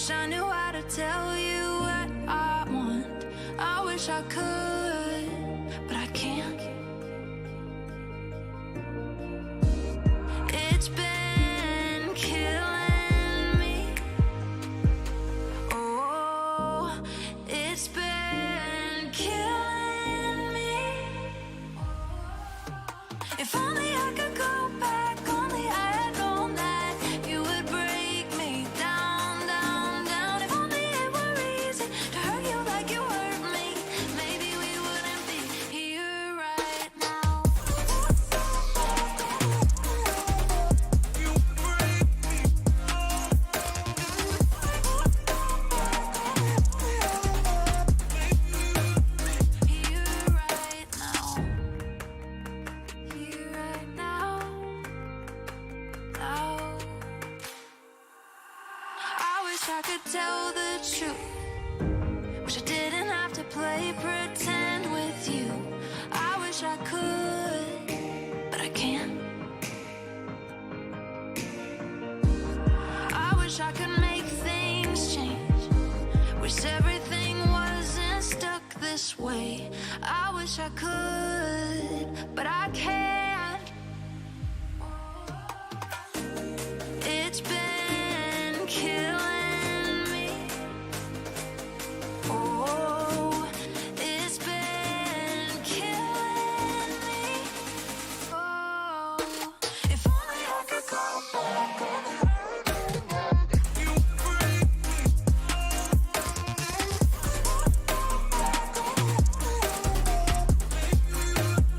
wish I knew how to tell you what I want. I wish I could, but I can't. It's been killing me. Oh, it's been killing me. If only I could go back, only I had known that you would break me down, down, down. If only it were easy to hurt you like you hurt me, maybe we wouldn't be here right now. You break me down. Here right now. Here right now. Now. I wish I could tell the truth. Wish I didn't have to play pretend with you. I wish I could, but I can't. I wish I could make things change. Wish everything wasn't stuck this way. I wish I could, but I can't. It's been killing me. Oh, it's been killing me. Oh, if only I could go back. You break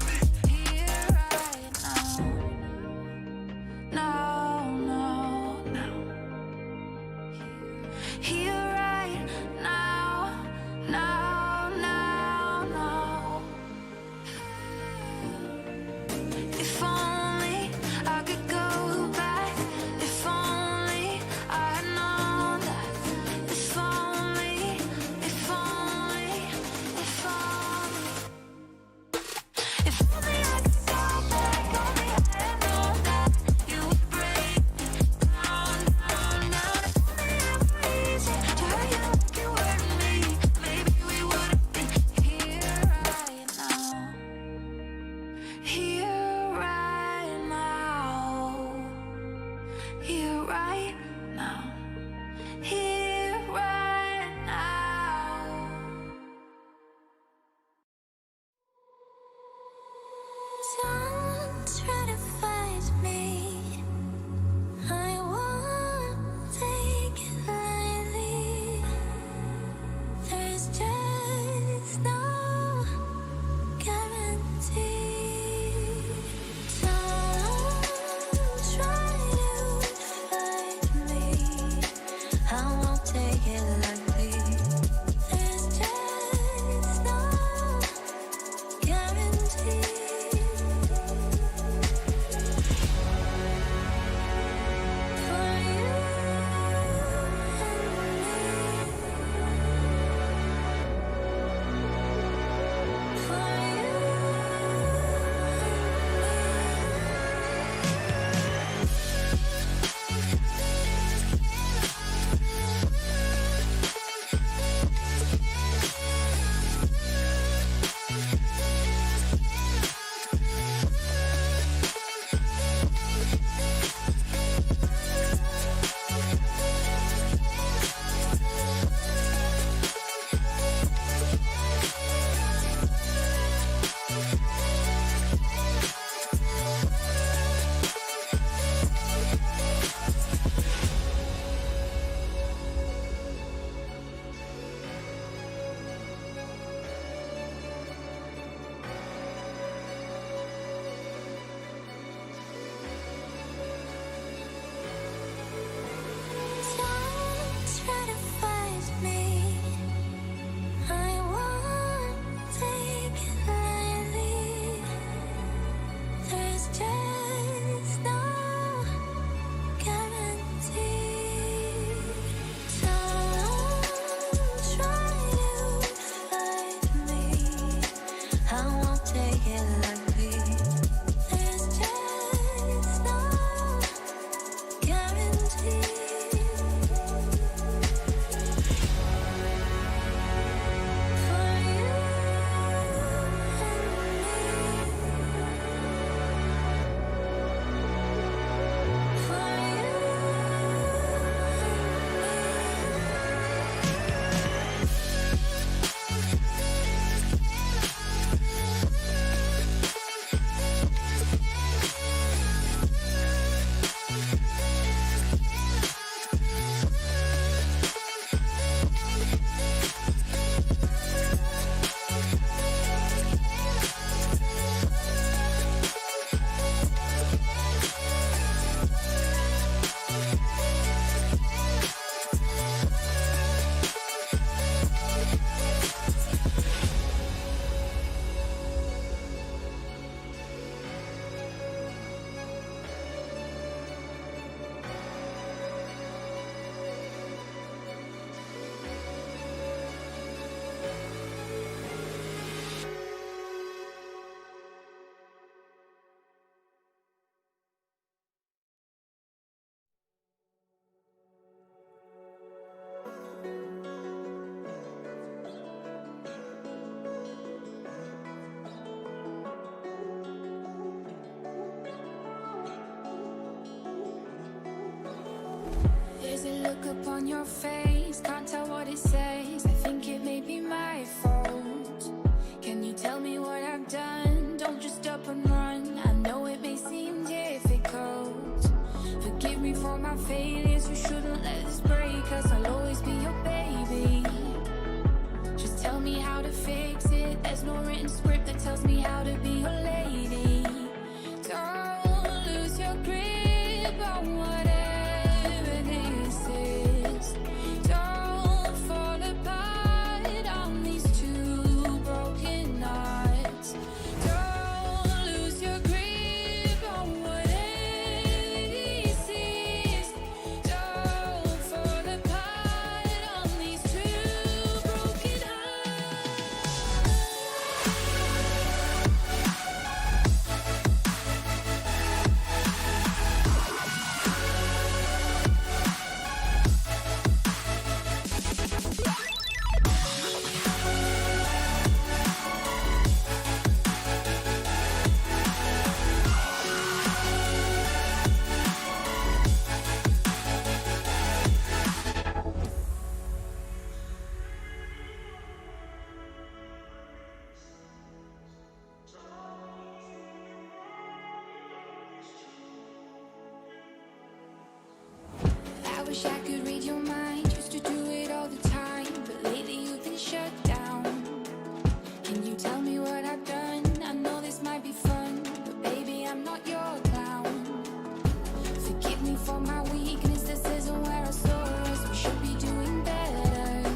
me here right now. No, no, no. Here right now. No, no, no. If only I could go back. If only I had known that. If only, if only, if only. If only I could go back, only I had known that you would break me down, down, down. If only it were easy to hurt you like you hurt me, maybe we wouldn't be here right now. Here right now. Here right now. Here right now. Don't try to fight me. I won't take it lightly. There's just no guarantee. Don't try to fight me. I won't take it lightly. There's just no guarantee. For you and me. For you and me. look upon your face, can't tell what it says. I think it may be my fault. Can you tell me what I've done? Don't just up and run. I know it may seem difficult. Forgive me for my failures. We shouldn't let this break us. I'll always be your baby. Just tell me how to fix it. There's no written script that tells me how to be your lady. Don't lose your grip on whatever this is. Don't fall apart on these two broken hearts. Don't lose your grip on whatever this is. Don't fall apart on these two broken hearts. I wish I could read your mind, used to do it all the time, but lately you've been shut down. Can you tell me what I've done? I know this might be fun, but baby, I'm not your clown. Forgive me for my weakness, this isn't where I saw us. We should be doing better.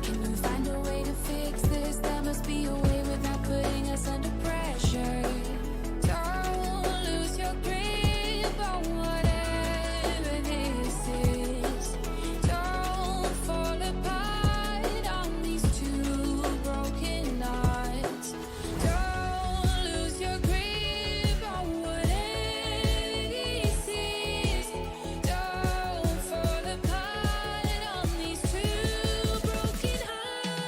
Can you find a way to fix this? There must be a way without putting us under pressure. Don't lose your grip on whatever this is. Don't fall apart on these two broken hearts. Don't lose your grip on whatever this is. Don't fall apart on these two broken hearts.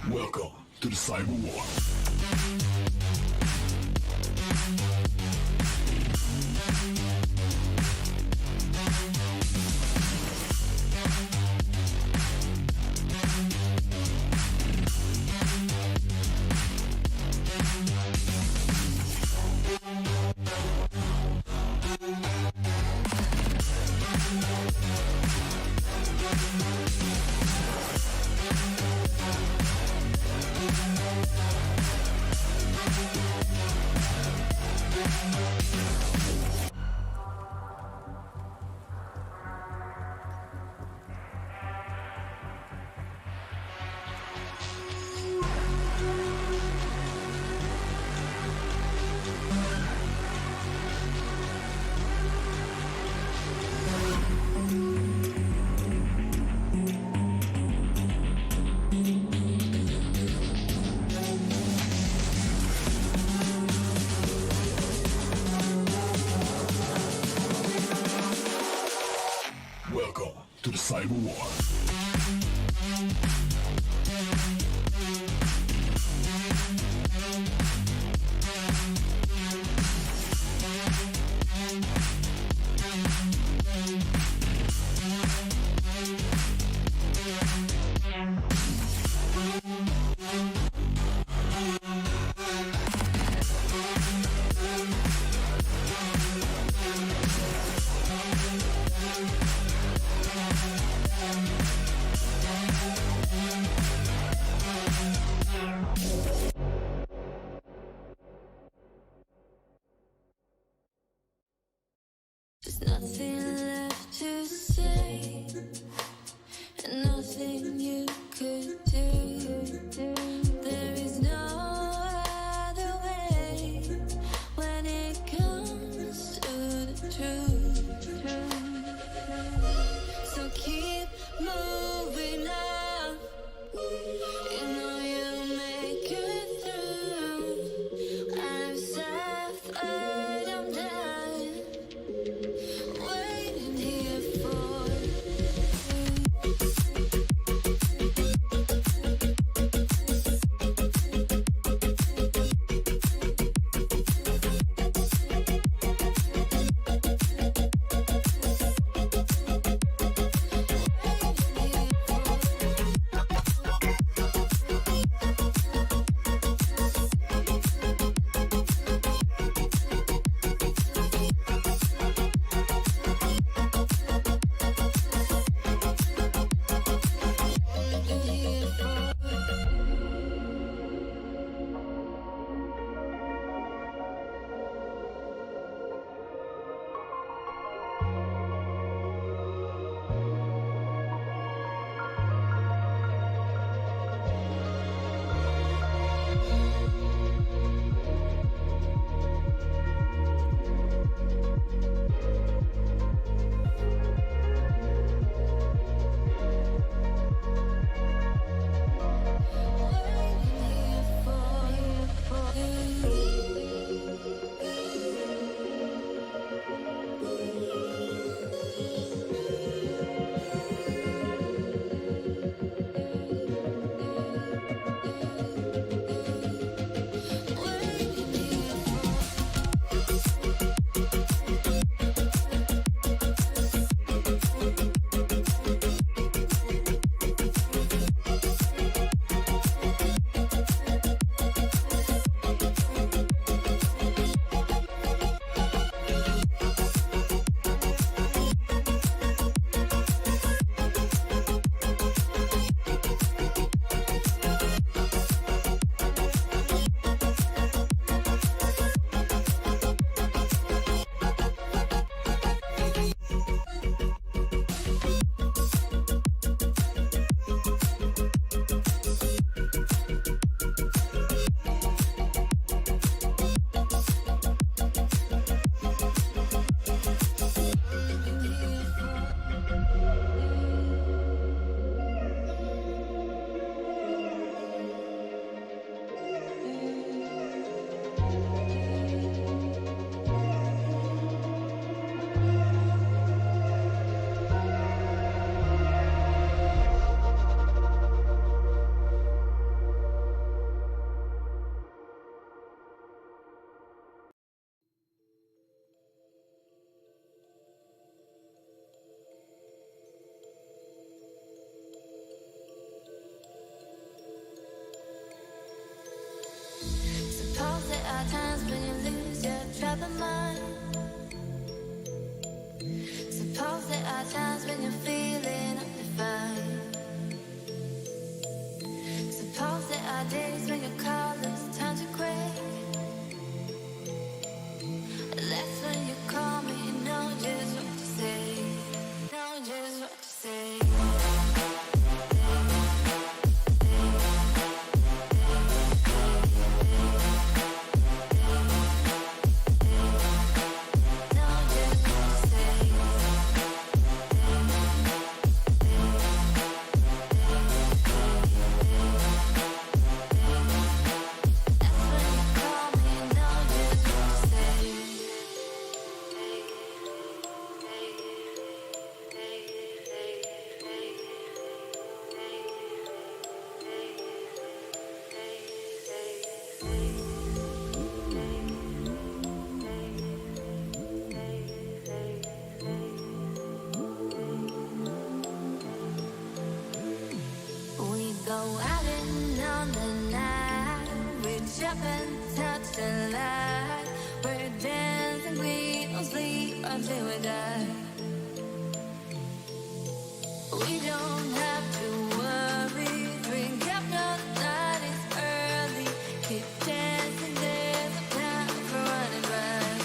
Welcome to the Cyber War. Welcome to the Cyber War. nothing left to say, and nothing you could do. There is no other way when it comes to the truth. So keep moving on. You know you'll make it through. I've suffered, I'm done waiting here for Suppose there are times when you lose your troubled mind. Suppose there are times when you're feeling undefined. Suppose there are days when your colors turn to gray. That's when you call me and know just what to say. Know just what to say. Go out and on the night, we jump and touch the light. We're dancing, we don't sleep until we die. We don't have to worry, drink up no night, it's early. Keep dancing, there's no time for running back.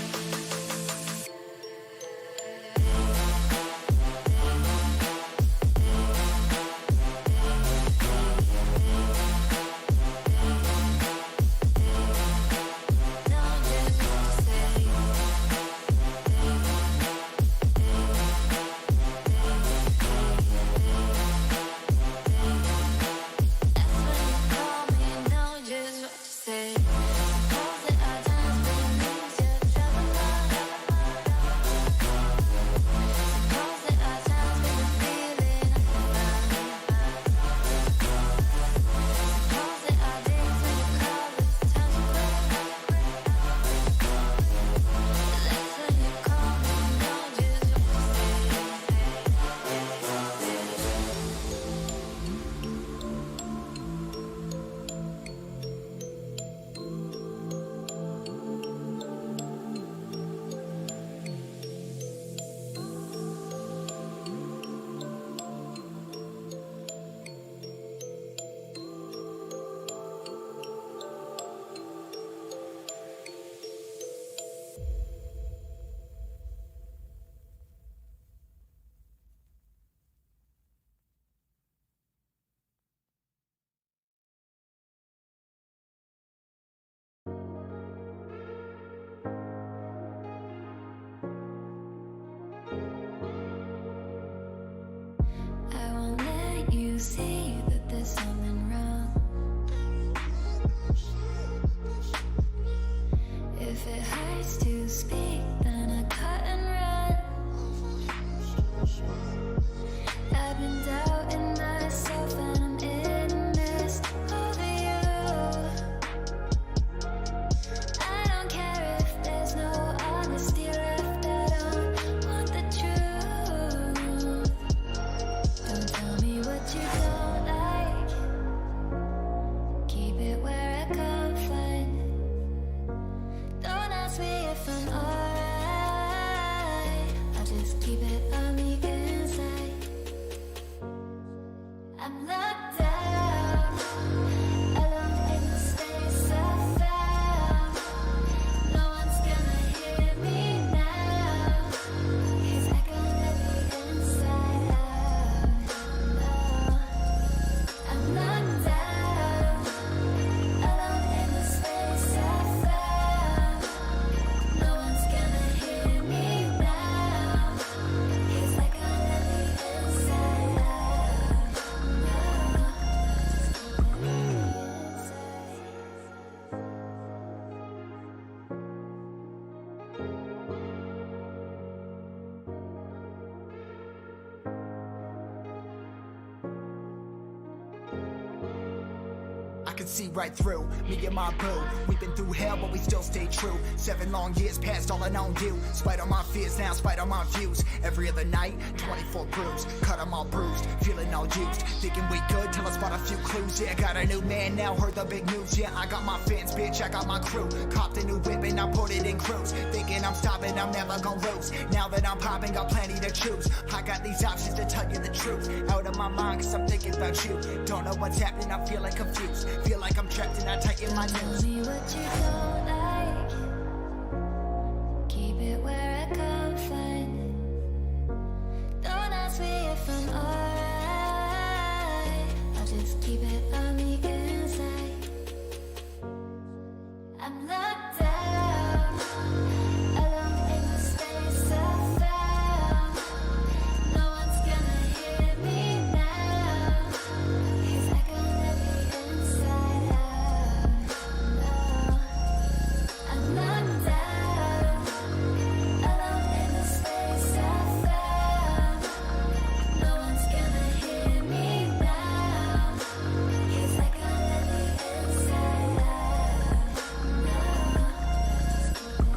see that there's something wrong. If it hurts to speak, then I cut and run. I've been doubting myself and I'm in this over you. I don't care if there's no honesty left. I don't want the truth. Don't tell me what you don't like. Keep it where I come find. Don't ask me if I'm alright. I'll just keep it on the inside. I'm locked down, alone in the space I found. No one's gonna hear me now, 'cause I can let the inside out. I'm locked down, alone in the space I found. No one's gonna hear me now, 'cause I can let the inside out. I can see right through me and my boo. We've been through hell, but we still stay true. 7 long years past, all I know you. Spite on my fears now, spite on my views. Every other night, 24 brews. Cut 'em all bruised, feeling all used. Thinking we good till I spot a few clues. Yeah, got a new man now, heard the big news. Yeah, I got my fans, bitch, I got my crew. Copped a new whip and I put it in cruise. Thinking I'm stopping, I'm never gonna lose. Now that I'm popping, got plenty to choose. I got these options to tell you the truth. Out of my mind, 'cause I'm thinking about you. Don't know what's happening, I'm feeling confused. Feel like I'm trapped and I tighten my Tell news. me what you don't like. Keep it where I come find. Don't ask me if I'm alright. I'll just keep it on the inside. I'm locked down, alone in the space I found. No one's gonna hear me now, 'cause I can let the inside out. I'm locked down, alone in the space I found. No one's gonna hear me now, 'cause I can let the inside out.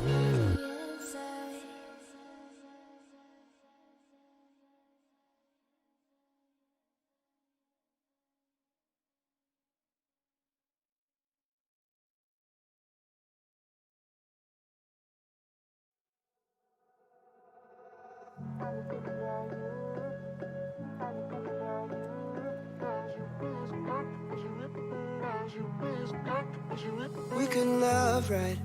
Inside. We couldn't love right.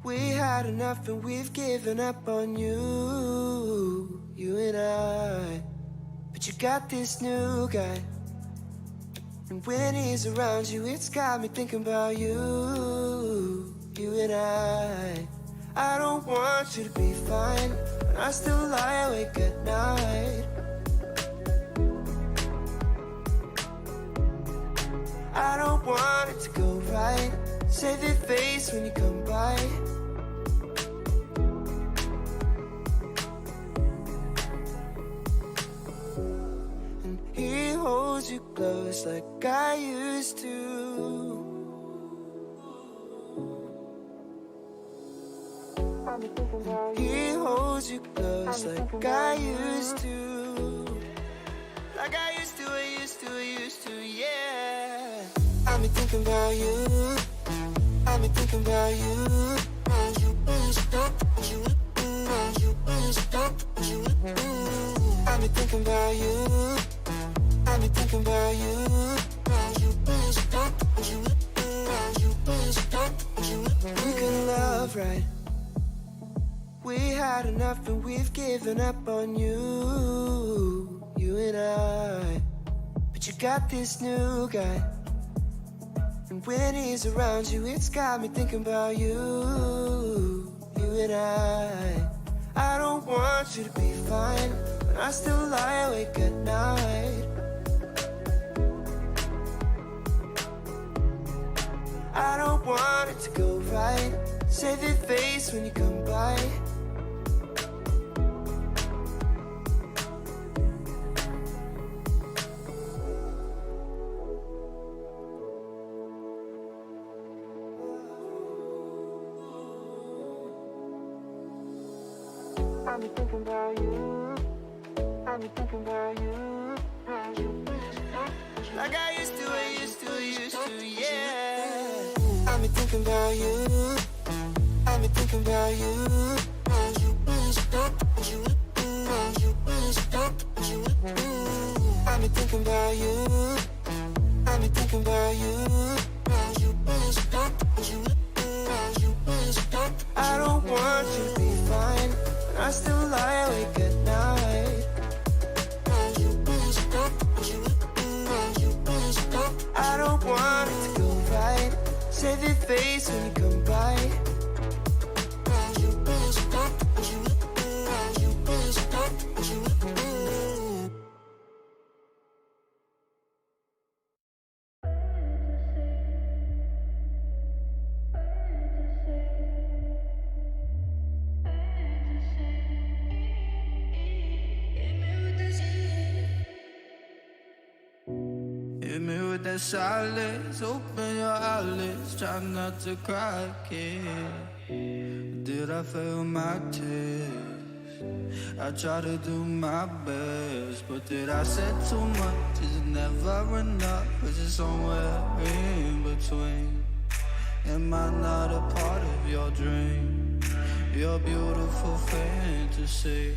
We had enough and we've given up on you, you and I. But you got this new guy, and when he's around you, it's got me thinking about you, you and I. I don't want you to be fine, but I still lie awake at night. I don't want it to go right. Save your face when you come by. And he holds you close like I used to. And he holds you close like I used to. Like I used to, yeah. I've been thinking about you. I've been thinking about you. I've been thinking about you. I've been thinking about you. We can love right. We had enough and we've given up on you, you and I. But you got this new guy, and when he's around you, it's got me thinking about you, you and I. I don't want you to be fine, but I still lie awake at night. it to go right. Save your face when you come by. I've been thinking about you. I've been thinking about you. Like I used to, yeah. I've been thinking about you. I've been thinking about you. I've been thinking about you. I've been thinking about you. I don't want you to be fine, but I still lie awake at night. I don't want it to go right. Save your face when you come by. Hit me with that silence, open your eyelids, try not to cry, kid. Did I fail my test? I try to do my best, but did I say too much? Is it never enough? Is it somewhere in between? Am I not a part of your dream? Your beautiful fantasy.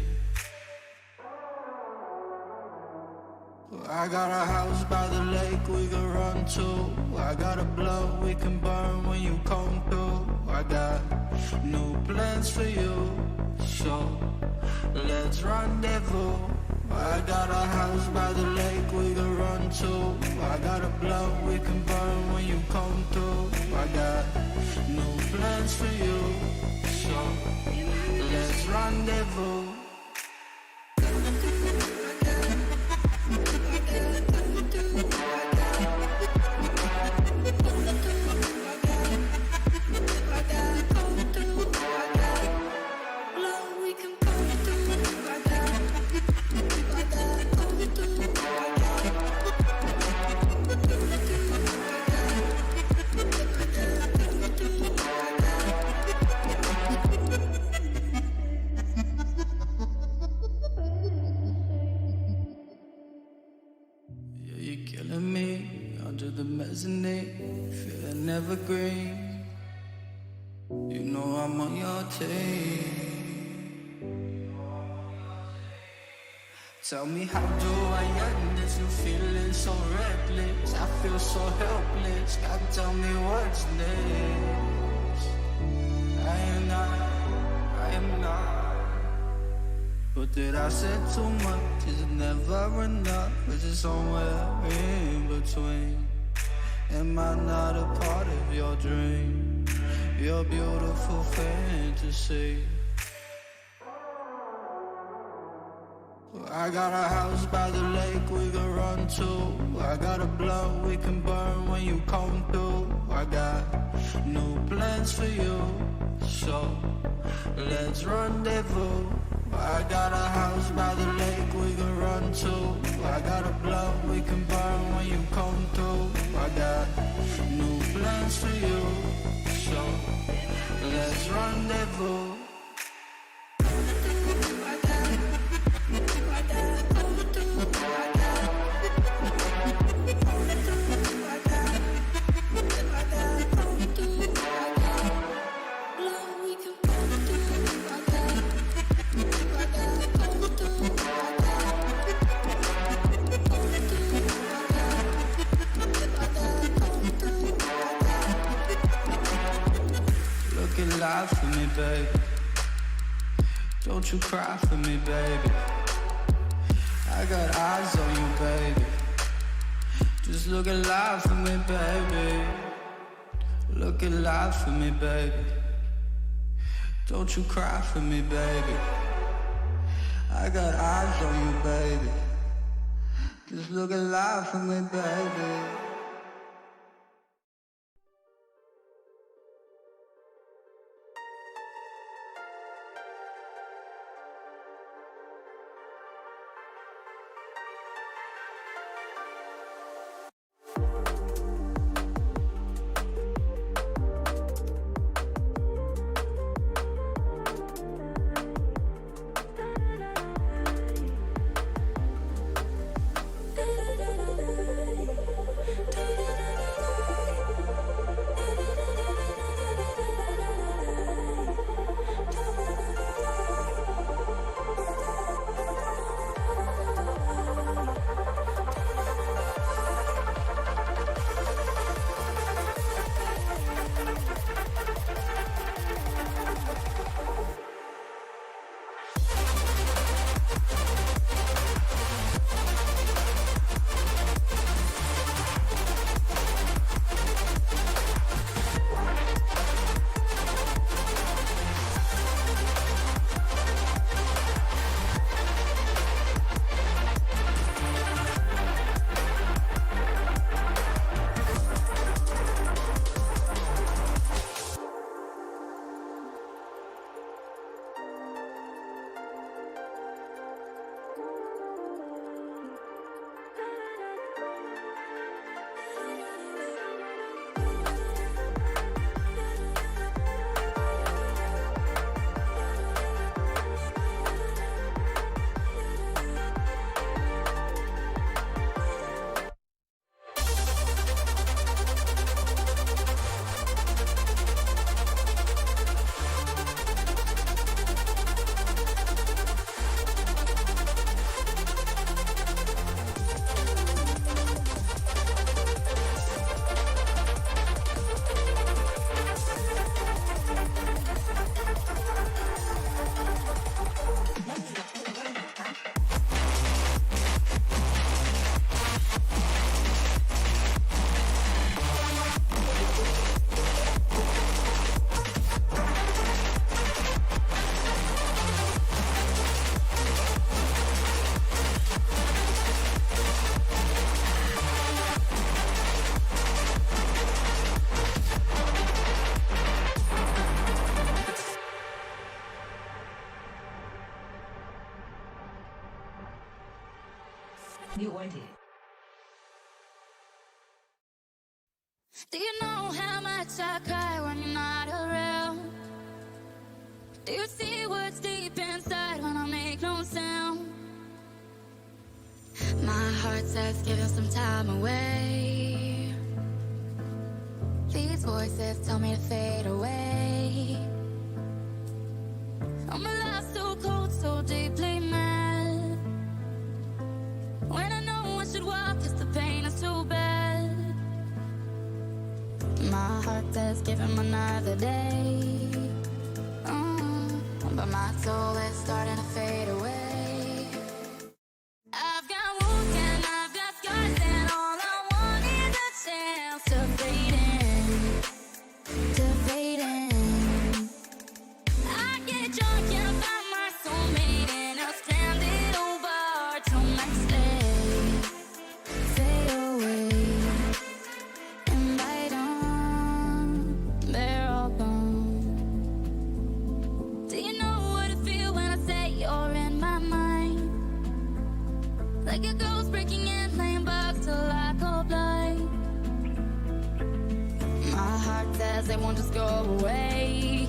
I got a house by the lake we can run to. I got a blunt we can burn when you come through. I got new plans for you, so let's rendezvous. I got a house by the lake we can run to. I got a blunt we can burn when you come through. I got new plans for you, so let's rendezvous. The mezzanine, feeling evergreen. You know I'm on your team. Tell me, how do I end this? You feeling so reckless, I feel so helpless. God, tell me what's next. I am not. But did I say too much? Is it never enough? Is it somewhere in between? Am I not a part of your dream? Your beautiful fantasy. I got a house by the lake we can run to. I got a blunt we can burn when you come through. I got new plans for you, so let's rendezvous. I got a house by the lake we can run to. I got a blunt we can burn when you come through. I got new plans for you, so let's rendezvous. Lie for me, baby. Don't you cry for me, baby. I got eyes on you, baby. Just look alive for me, baby. Look alive for me, baby. Don't you cry for me, baby. I got eyes on you, baby. Just look alive for me, baby. New order. Do you know how much I cry when you're not around? Do you see what's deep inside when I make no sound? My heart says give him some time away. These voices tell me to fade away. I'm alive, so cold, so deeply mad. When I know I should walk, 'cause the pain is too bad. My heart says give him another day. But my soul is starting to fade away. I've got wounds and I've got scars, and all I want is a chance to fade in, to fade in. I get drunk and find my soulmate in a stranded old bar till next day. Fade away, and by dawn, they're all gone. Do you know what I feel when I say you're in my mind? Like a ghost breaking in, playing bugs till I go blind. My heart says they won't just go away.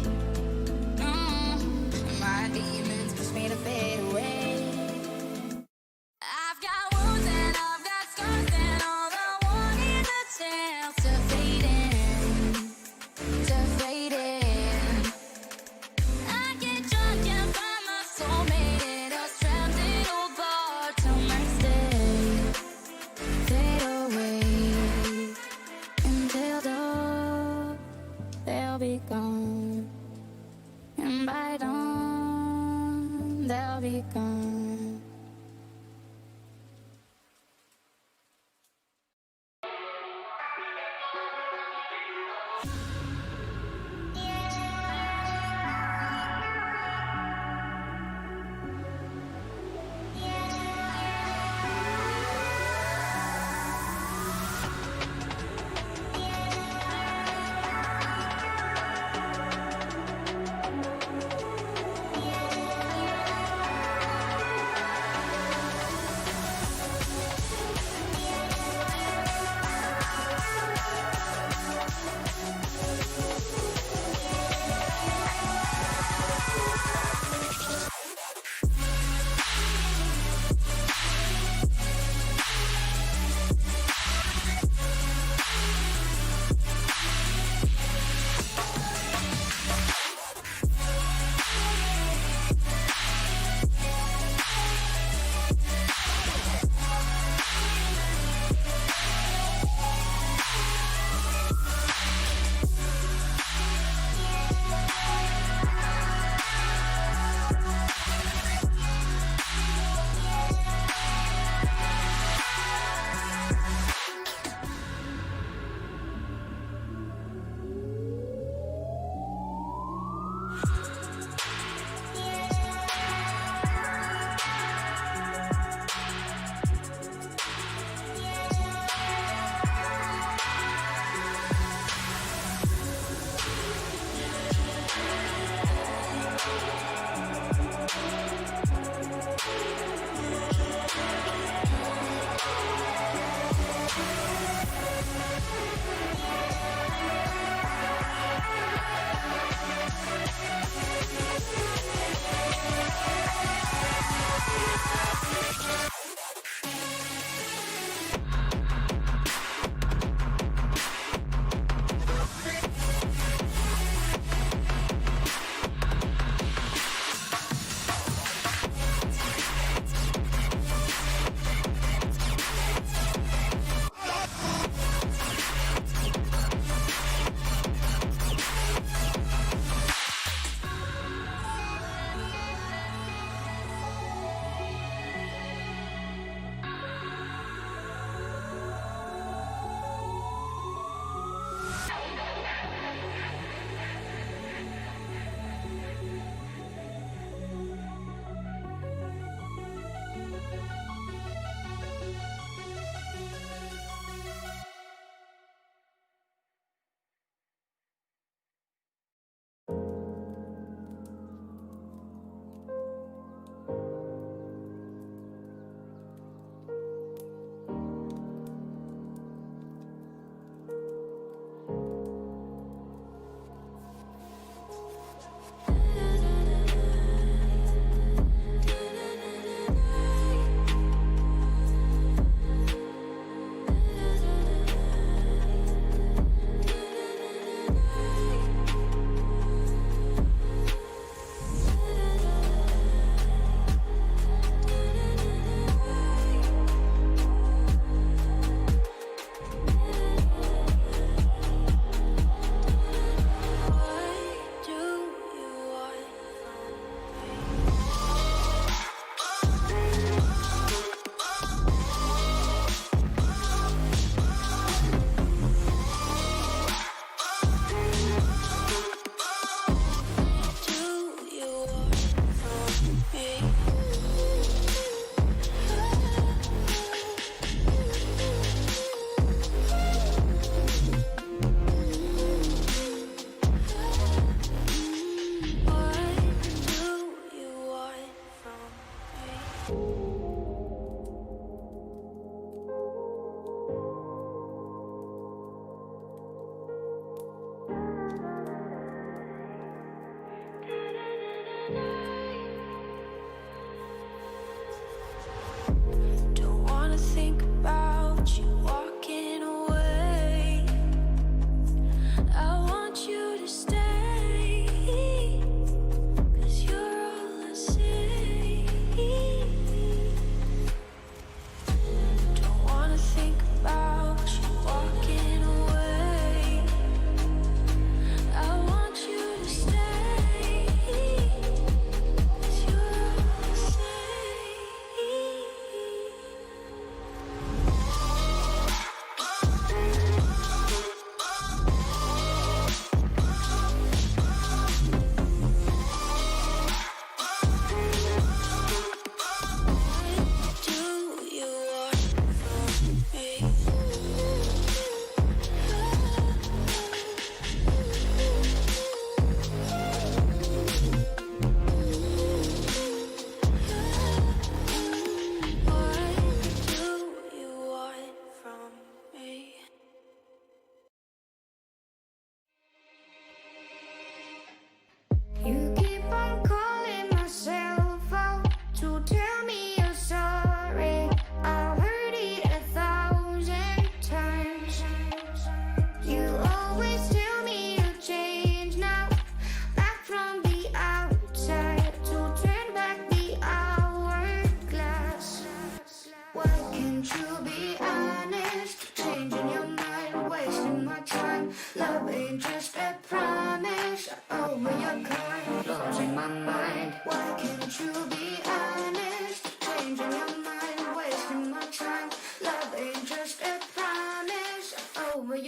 My demons push me to fade away. I've got wounds and I've got scars, and all I want is a chance to fade in, to fade in. I get drunk and find my soulmate in a stranded old bar till next day. Fade away, until dawn, they'll be gone. And by dawn, they'll be gone.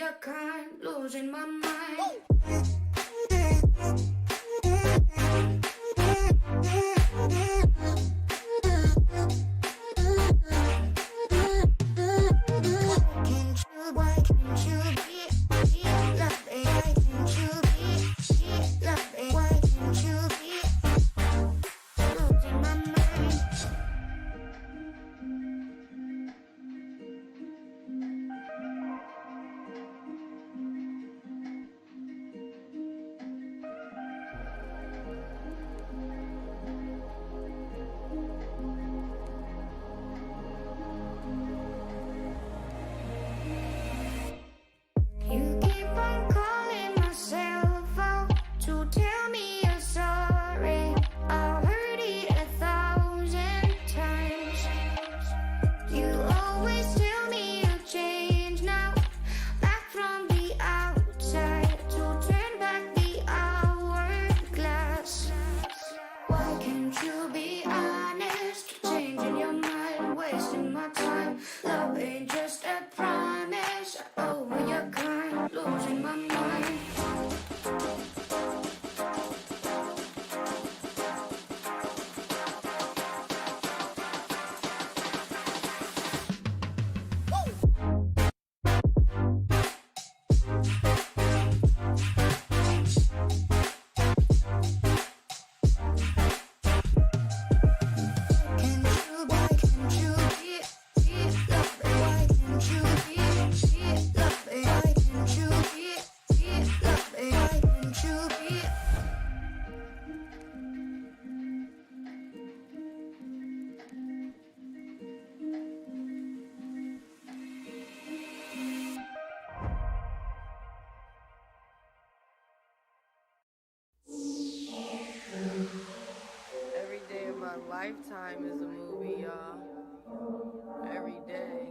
your kind, losing my mind. Why can't you be loving? Why can't you be loving? Why can't you be losing my mind? You keep on calling my cell phone to tell me you're sorry. I've heard it 1,000 times. You always tell me you change now, back from the outside to turn back the hourglass. Why can't you be honest? Changing your mind, wasting my time. Love ain't just a promise. Over your kind, losing my mind. Why can't you be loving? Why can't you be loving? Why can't you be loving? Why can't you be? Every day of my lifetime is a movie, y'all. Every day.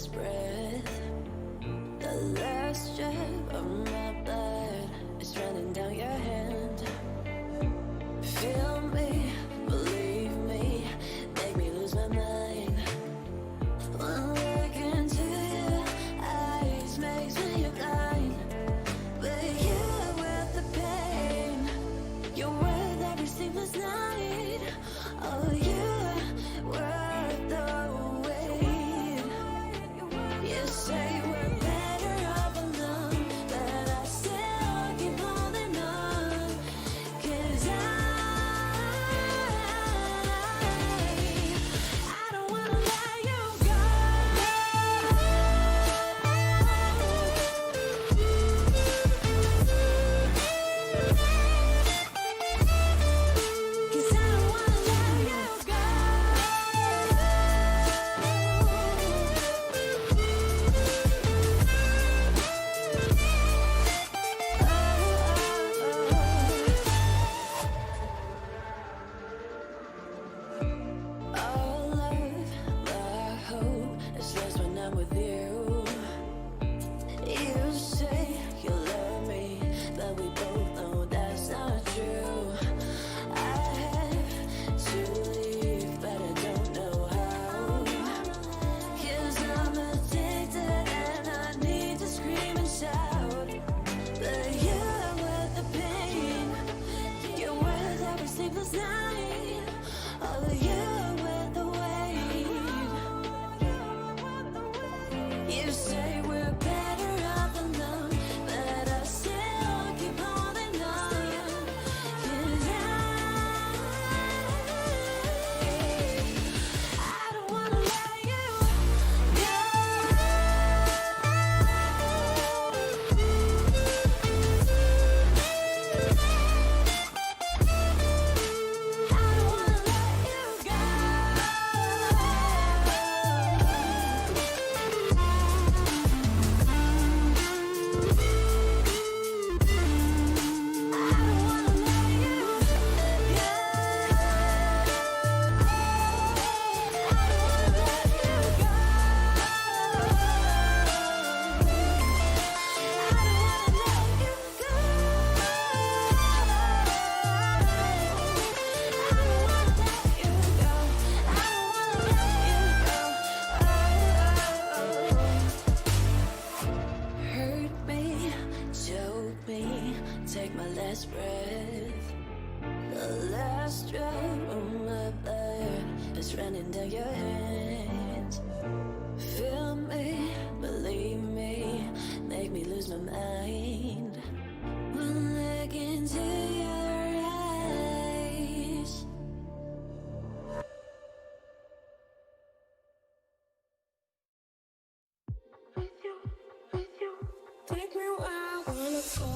last breath. The last drop of my blood is running down your hand. Feel me, believe me, make me lose my mind. One look into your eyes makes me blind. But you're worth the pain, you're worth every sleepless night. Oh, you're worth the wait. You say we're better off alone, but I still keep holding on. 'Cause I don't wanna let you go. 'Cause I don't wanna let you go. All love, my hope is lost when I'm with you. You say you love me, but we both know that's not true. I have to leave, but I don't know how. 'Cause I'm addicted and I need to scream and shout. But you're worth the pain, you're worth every sleepless night. Oh, you're worth the wait. You say we're better off alone, but I still keep holding on. 'Cause I don't wanna let you go. I don't wanna let you go. Hurt me, choke me, take my last breath. The last drop of my blood is running down your hands. Feel me, believe me, make me lose my mind. One look into your eyes. Take me where I wanna go.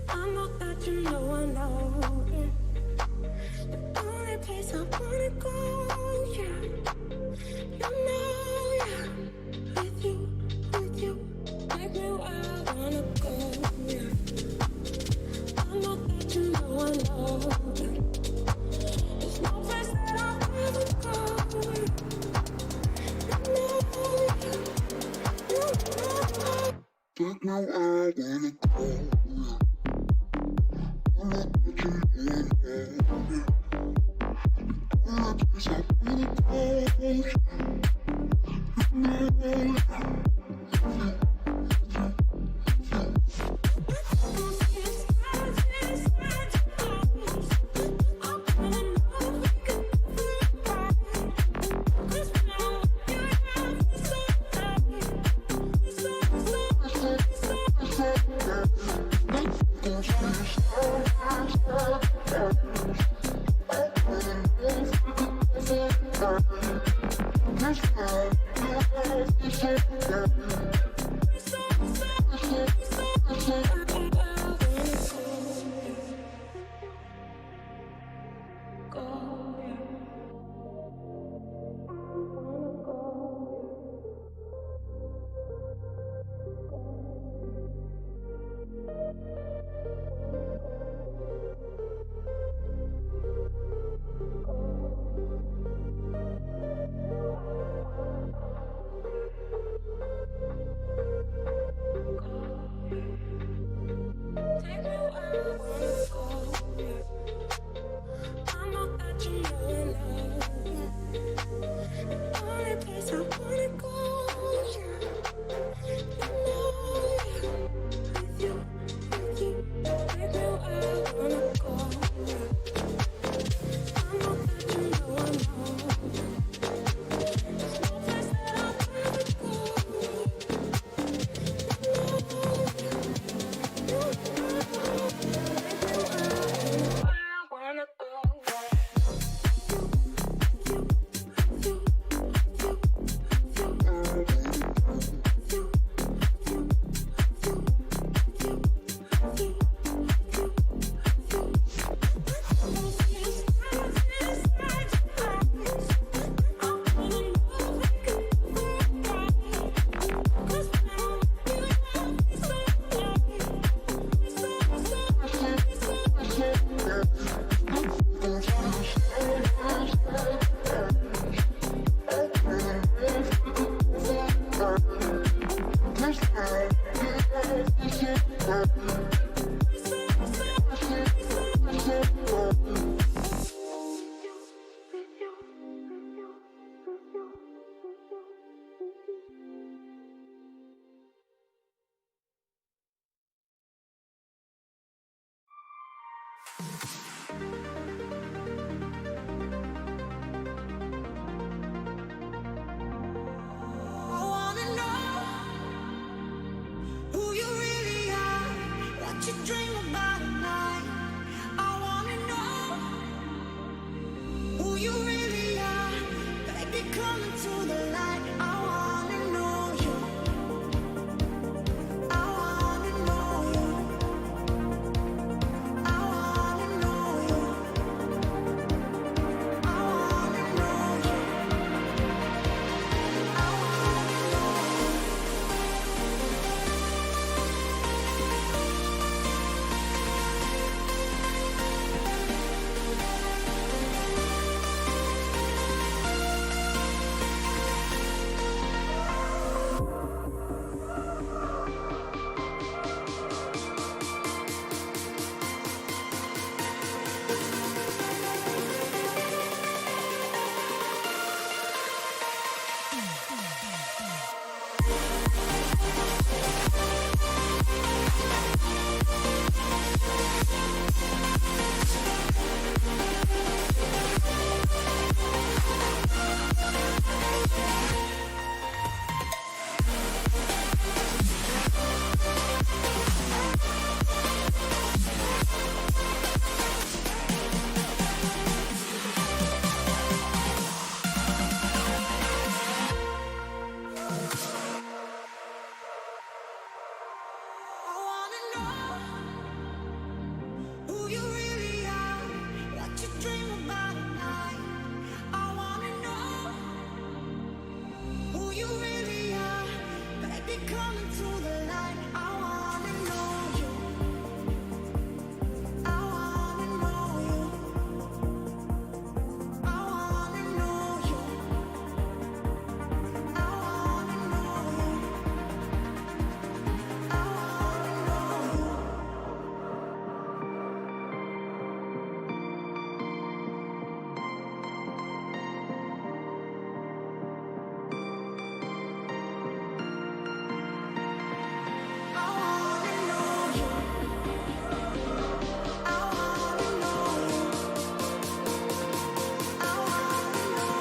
I know that you know I know. The only place I wanna go, yeah. You know, yeah. With you. Take me where I wanna go, yeah. I know that you know I know. There's no place that I'd rather go. You know, yeah. Take me where I wanna go. I know that you know I know. All the place I wanna go. You know. Let's go. I wanna know who you really are, what you dream about at night. I wanna know who you really are, baby, come into the light. I wanna know you. I wanna know you. I wanna know you. I wanna know you. I wanna know you. I wanna know you. I wanna know you. I wanna know you.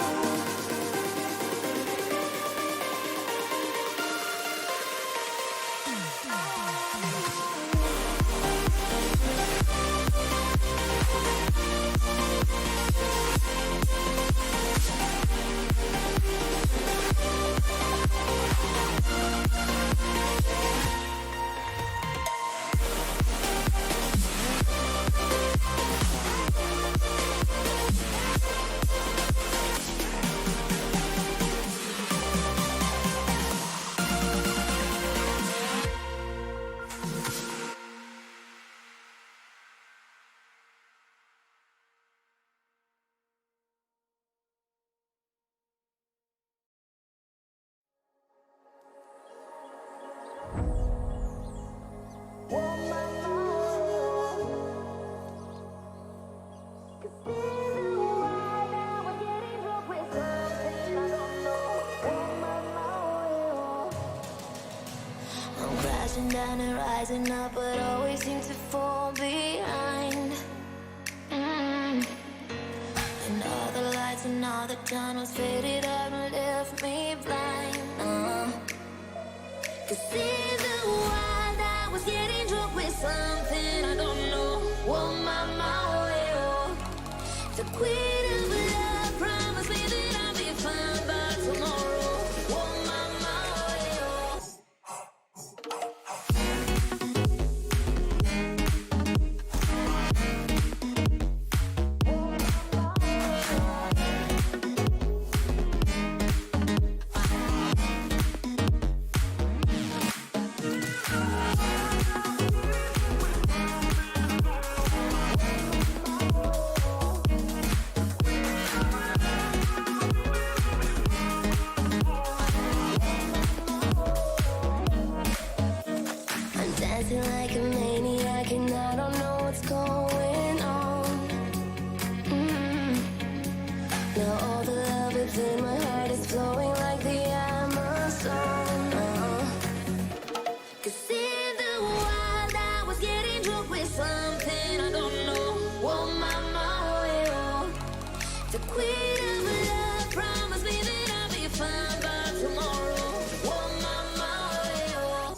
I'm crashing down and rising up, but always seem to fall behind. And all the lights and all the tunnels faded out and left me blind. Cause in the wild I was getting drunk with something I don't know. Oh my, oh. The queen of love promised me that I'll be fine by tomorrow. Oh my, oh. I'm dancing like a maniac and I don't know what's going on. Now all the love within my heart is flowing like the Amazon. Cause in the wild I was getting drunk with something I don't know. Oh my, oh. The queen of love promised me that I'll be fine by tomorrow. Oh my, oh.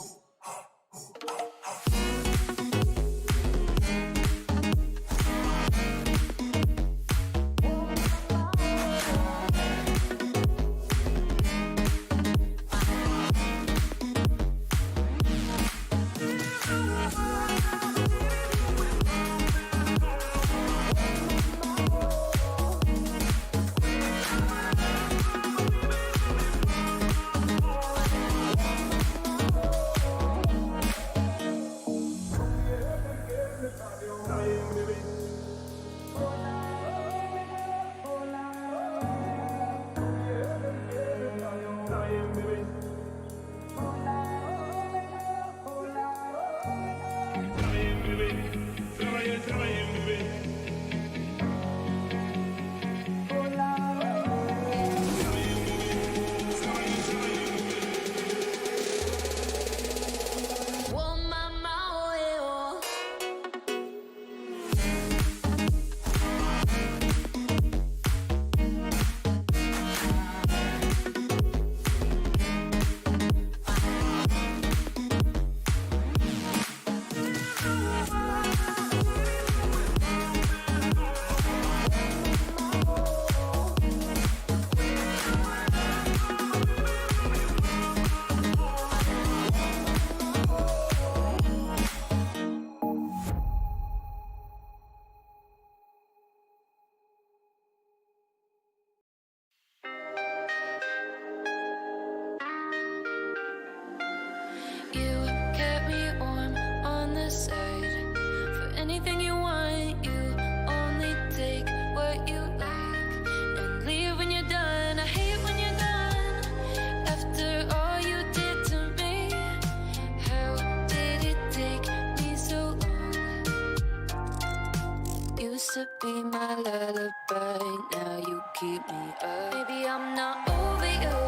Used to be my lullaby, now you keep me up. Maybe I'm not over you,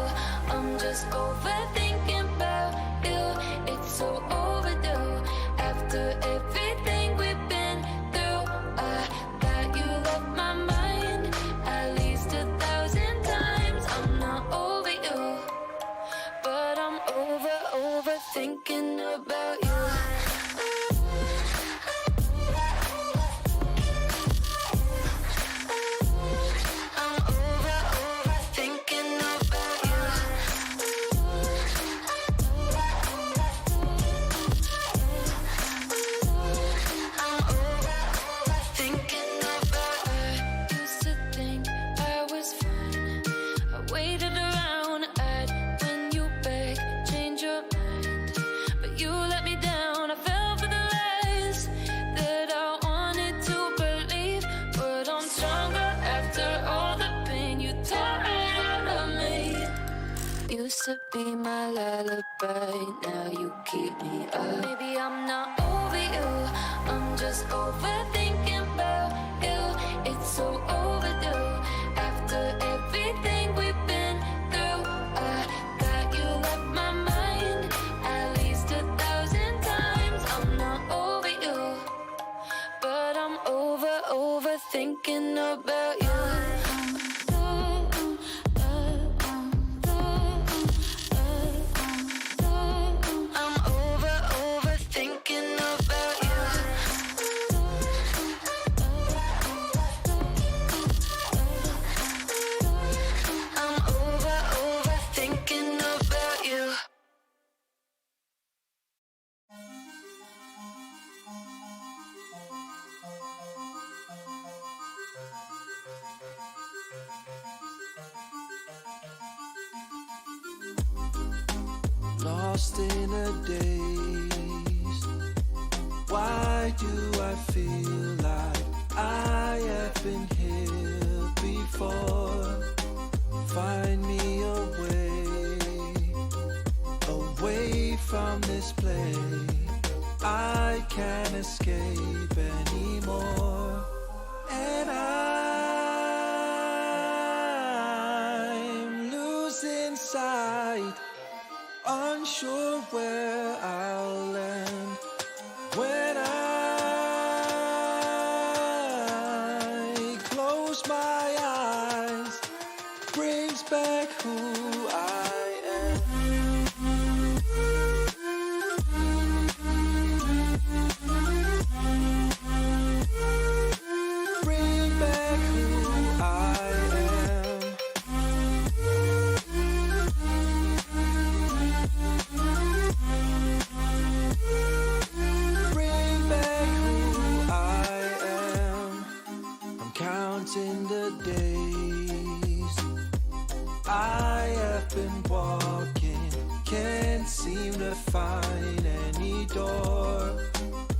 I'm just overthinking about you. It's so overdue, after everything we've been through. I thought you left my mind at least 1,000 times. I'm not over you, but I'm overthinking about you. Used to be my lullaby, now you keep me up. Maybe I'm not over you, I'm just overthinking about you. It's so overdue, after everything we've been through. I thought you left my mind at least 1,000 times. I'm not over you, but I'm overthinking about you. Lost in a daze. Why do I feel like I have been here before? Find me a way from this place. I can't escape anymore, and I'm losing sight, unsure where I'll land when I close my eyes. Brings back who I am. Bring back who I am. Bring back who I am. I'm counting the days I have been walking, can't seem to find any door.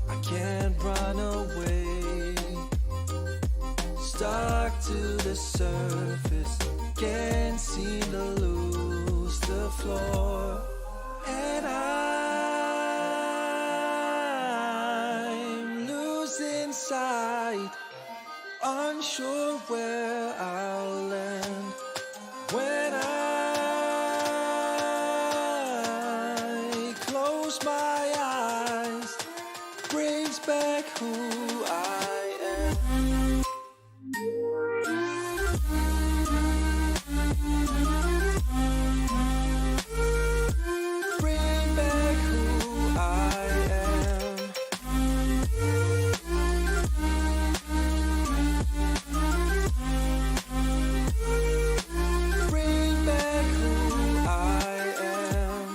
I can't run away, stuck to the surface, can't seem to lose the floor. And I'm losing sight, unsure where I'll land when I close my eyes. Brings back who I am. Bring back who I am. Bring back who I am.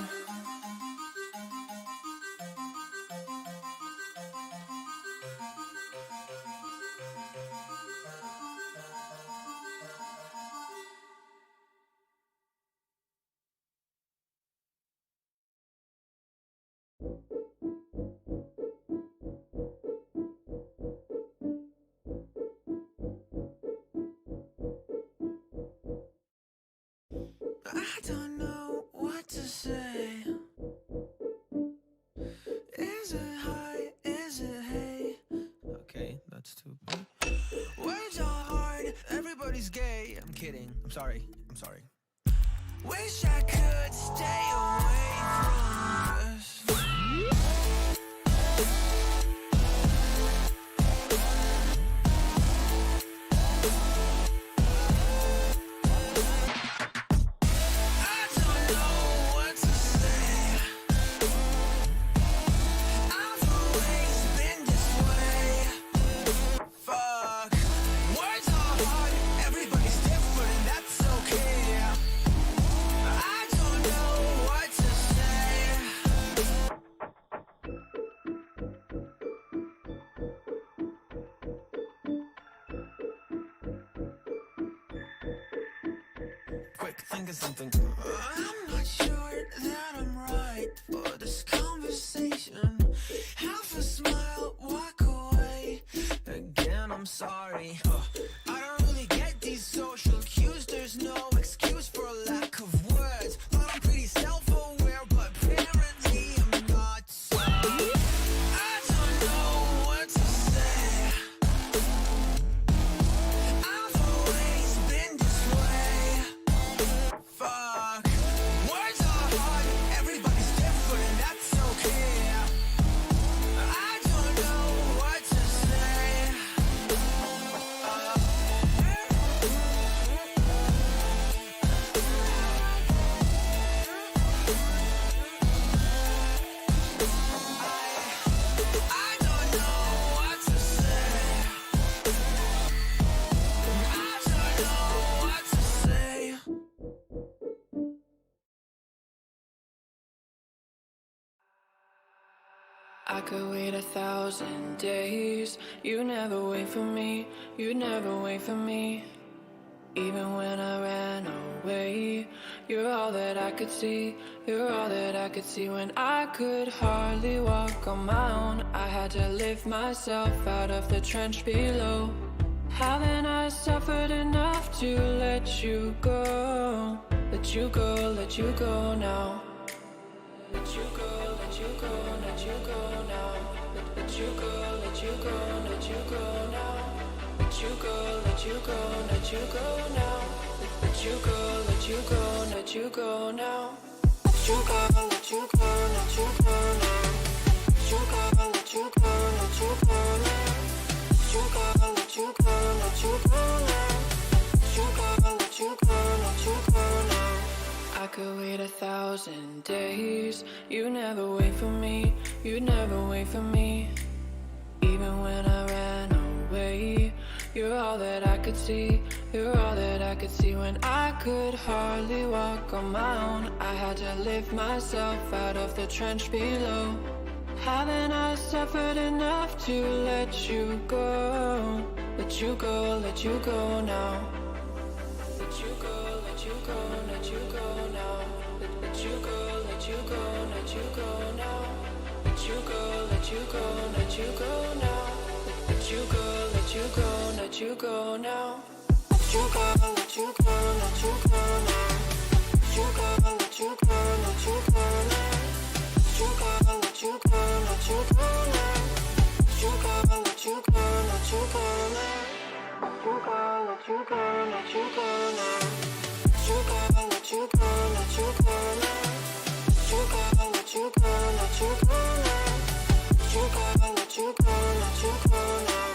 sorry. I'm sorry. Wish I could stay away from this. I don't know what to say. I've always been this way. Fuck. Words are hard, everybody's different, and that's okay. I don't know what to say. Quick, think of something. I'm not sure that I'm right for this conversation. Half a smile, walk away. Again, I'm sorry. I don't really get these social cues. There's no excuse for a lack of words. Thought I'm pretty self-aware, but apparently I'm not. So I don't know what to say. I've always been this way. Fuck. Words are hard, everybody's different, and that's okay. I don't know what to say. I don't know what to say. I don't know what to say. I could wait 1,000 days. You never wait for me. You never wait for me. Even when I ran away, you're all that I could see. You're all that I could see. When I could hardly walk on my own, I had to lift myself out of the trench below. Haven't I suffered enough to let you go? Let you go, let you go now. Let you go, let you go, let you go now. Let you go, let you go, let you go now. Let you go, let you go, let you go now. Let you go, let you go, let you go now. Let you go, let you go, let you go now. Let you go, let you go, let you go now. Let you go, let you go, let you go now. Let you go, let you go, let you go now. I could wait 1,000 days. You never wait for me. You never wait for me. Even when I ran away, you're all that I could see. You're all that I could see. When I could hardly walk on my own, I had to lift myself out of the trench below. Haven't I suffered enough to let you go? Let you go, let you go now. Let you go, let you go, let you go now. Let you go, let you go, let you go now. Let you go, let you go, let you go now. Let you go, let you go, let you go now. Let you go, let you go, let you go now. Let you go, let you go, let you go now. Let you go, let you go, let you go now. Let you go, let you go, let you go now. Let you go, let you go, let you go now. Let you go, let you go, let you go now. Let you go, let you go, let you go now. Let you go, let you go, let you go now.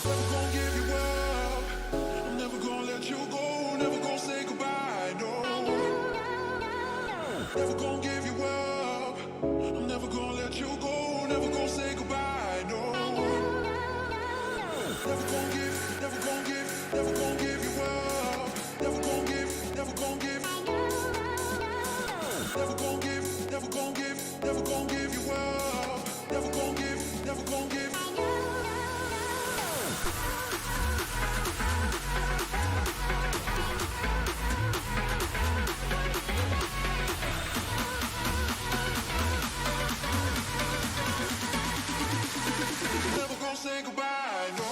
Never gonna give you up. I'm never gonna let you go. Never gonna say goodbye. No. Never gonna give you up. I'm never gonna let you go. Never gonna say goodbye. No. Never gonna give you up. Never gonna give, never gonna give. Never gonna give, never gonna give, never gonna give you up. Never gonna give, never gonna give. Never gonna say goodbye, no.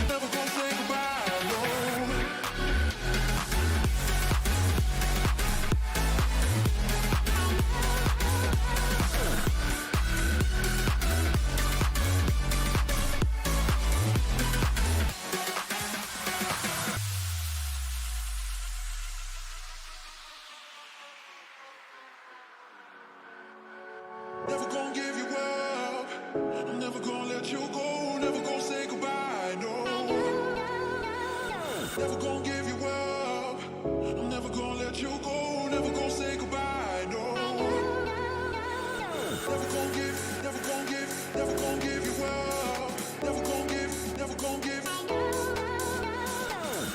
Never gonna say goodbye, no. Never gonna give you up. I'm never gonna let you go. Never gonna say goodbye, no. Never gonna give you up. I'm never gonna let you go. Never gonna say goodbye, no. Never gonna give, never gonna give, never gonna give you up. Never gonna give, never gonna give.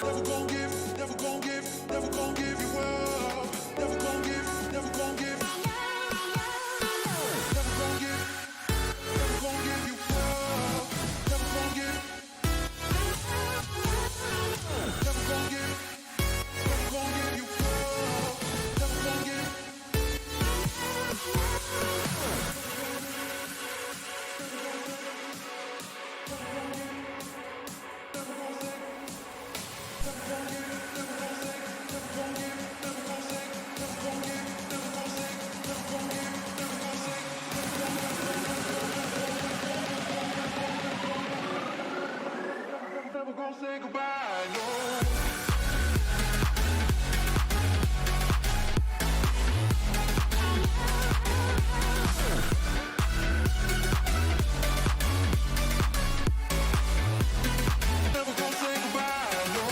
Never gonna give, never gonna give, never gonna give you up. Never gonna give, never gonna give. Never gonna give, never gonna give you up. Never gonna give, never gonna give, never gonna give you up. Never gonna give. Never gonna say goodbye, no. Never gonna say goodbye, no.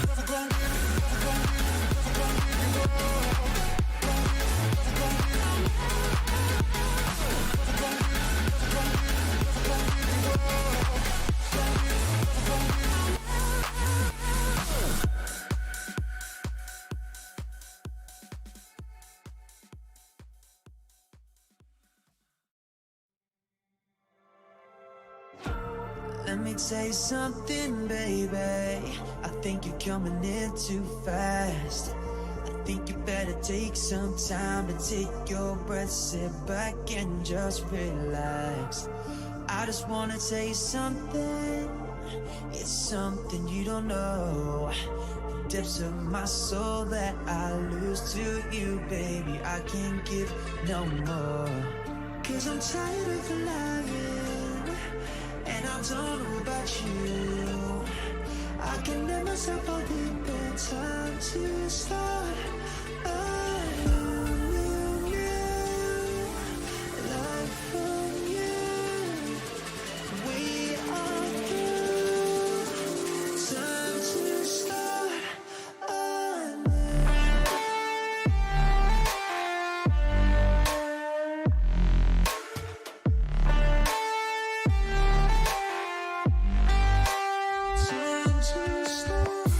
Never gonna give, never gonna give, never gonna give you up. Gonna give, never gonna give. Never gonna give, never gonna give, never gonna give you up. Gonna give, never gonna give. Let me tell you something, baby. I think you're coming in too fast. I think you better take some time to take your breath, sit back and just relax. I just wanna tell you something. It's something you don't know. The depths of my soul that I lose to you, baby. I can't give no more. 'Cause I'm tired of lying, and I don't know about you. I can let myself fall deep in time to start a new life from you. We are through. Time to start anew. Time to start.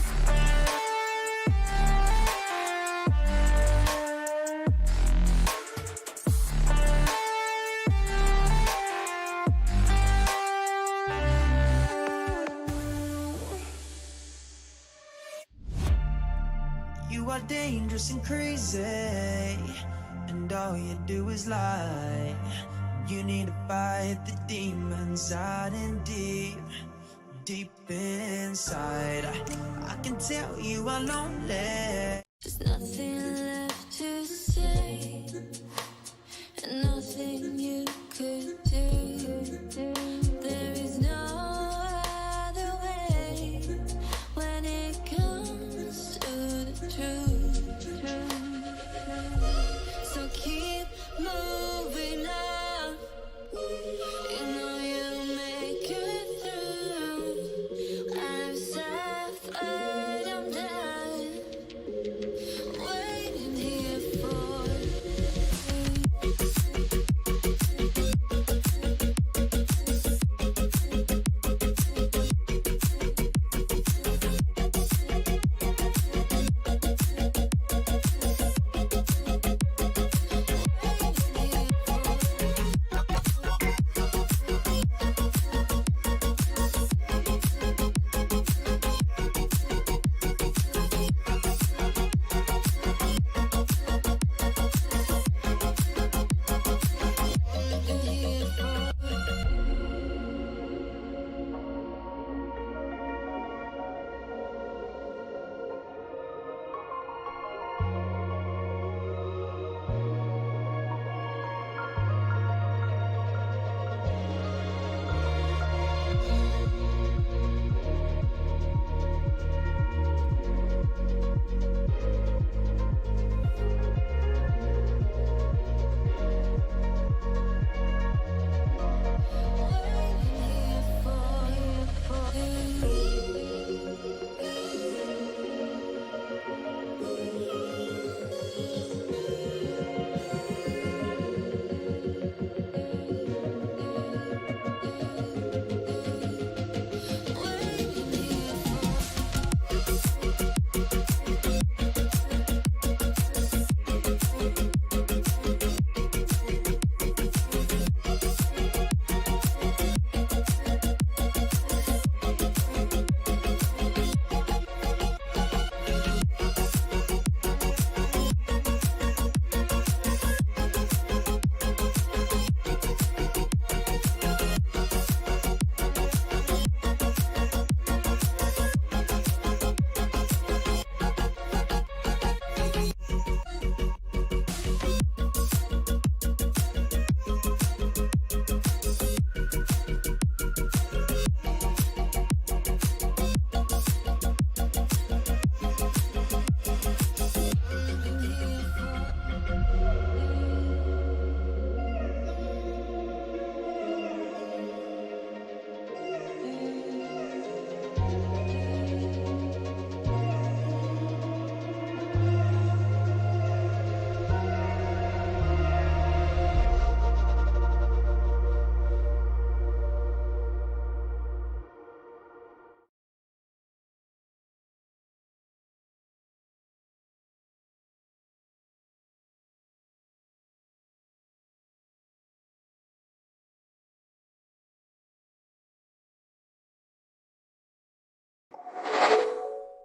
You are dangerous and crazy, and all you do is lie. You need to fight the demons out and deep. deep inside. I can tell you are lonely. There's nothing left to say, and nothing you could do. There is no other way when it comes to the truth. So keep moving on. You know you'll make it through. I've suffered, I'm done waiting here for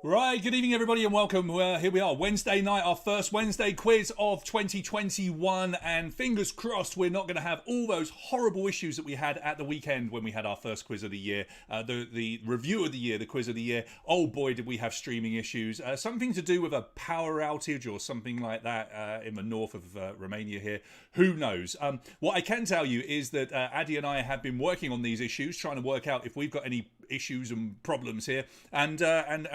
Right, good evening everybody and welcome. Here we are, Wednesday night, our first Wednesday quiz of 2021, and fingers crossed we're not going to have all those horrible issues that we had at the weekend when we had our first quiz of the year, the review of the year, the quiz of the year. Oh boy, did we have streaming issues. Something to do with a power outage or something like that in the north of Romania here. Who knows? What I can tell you is that Addy and I have been working on these issues, trying to work out if we've got any issues and problems here, and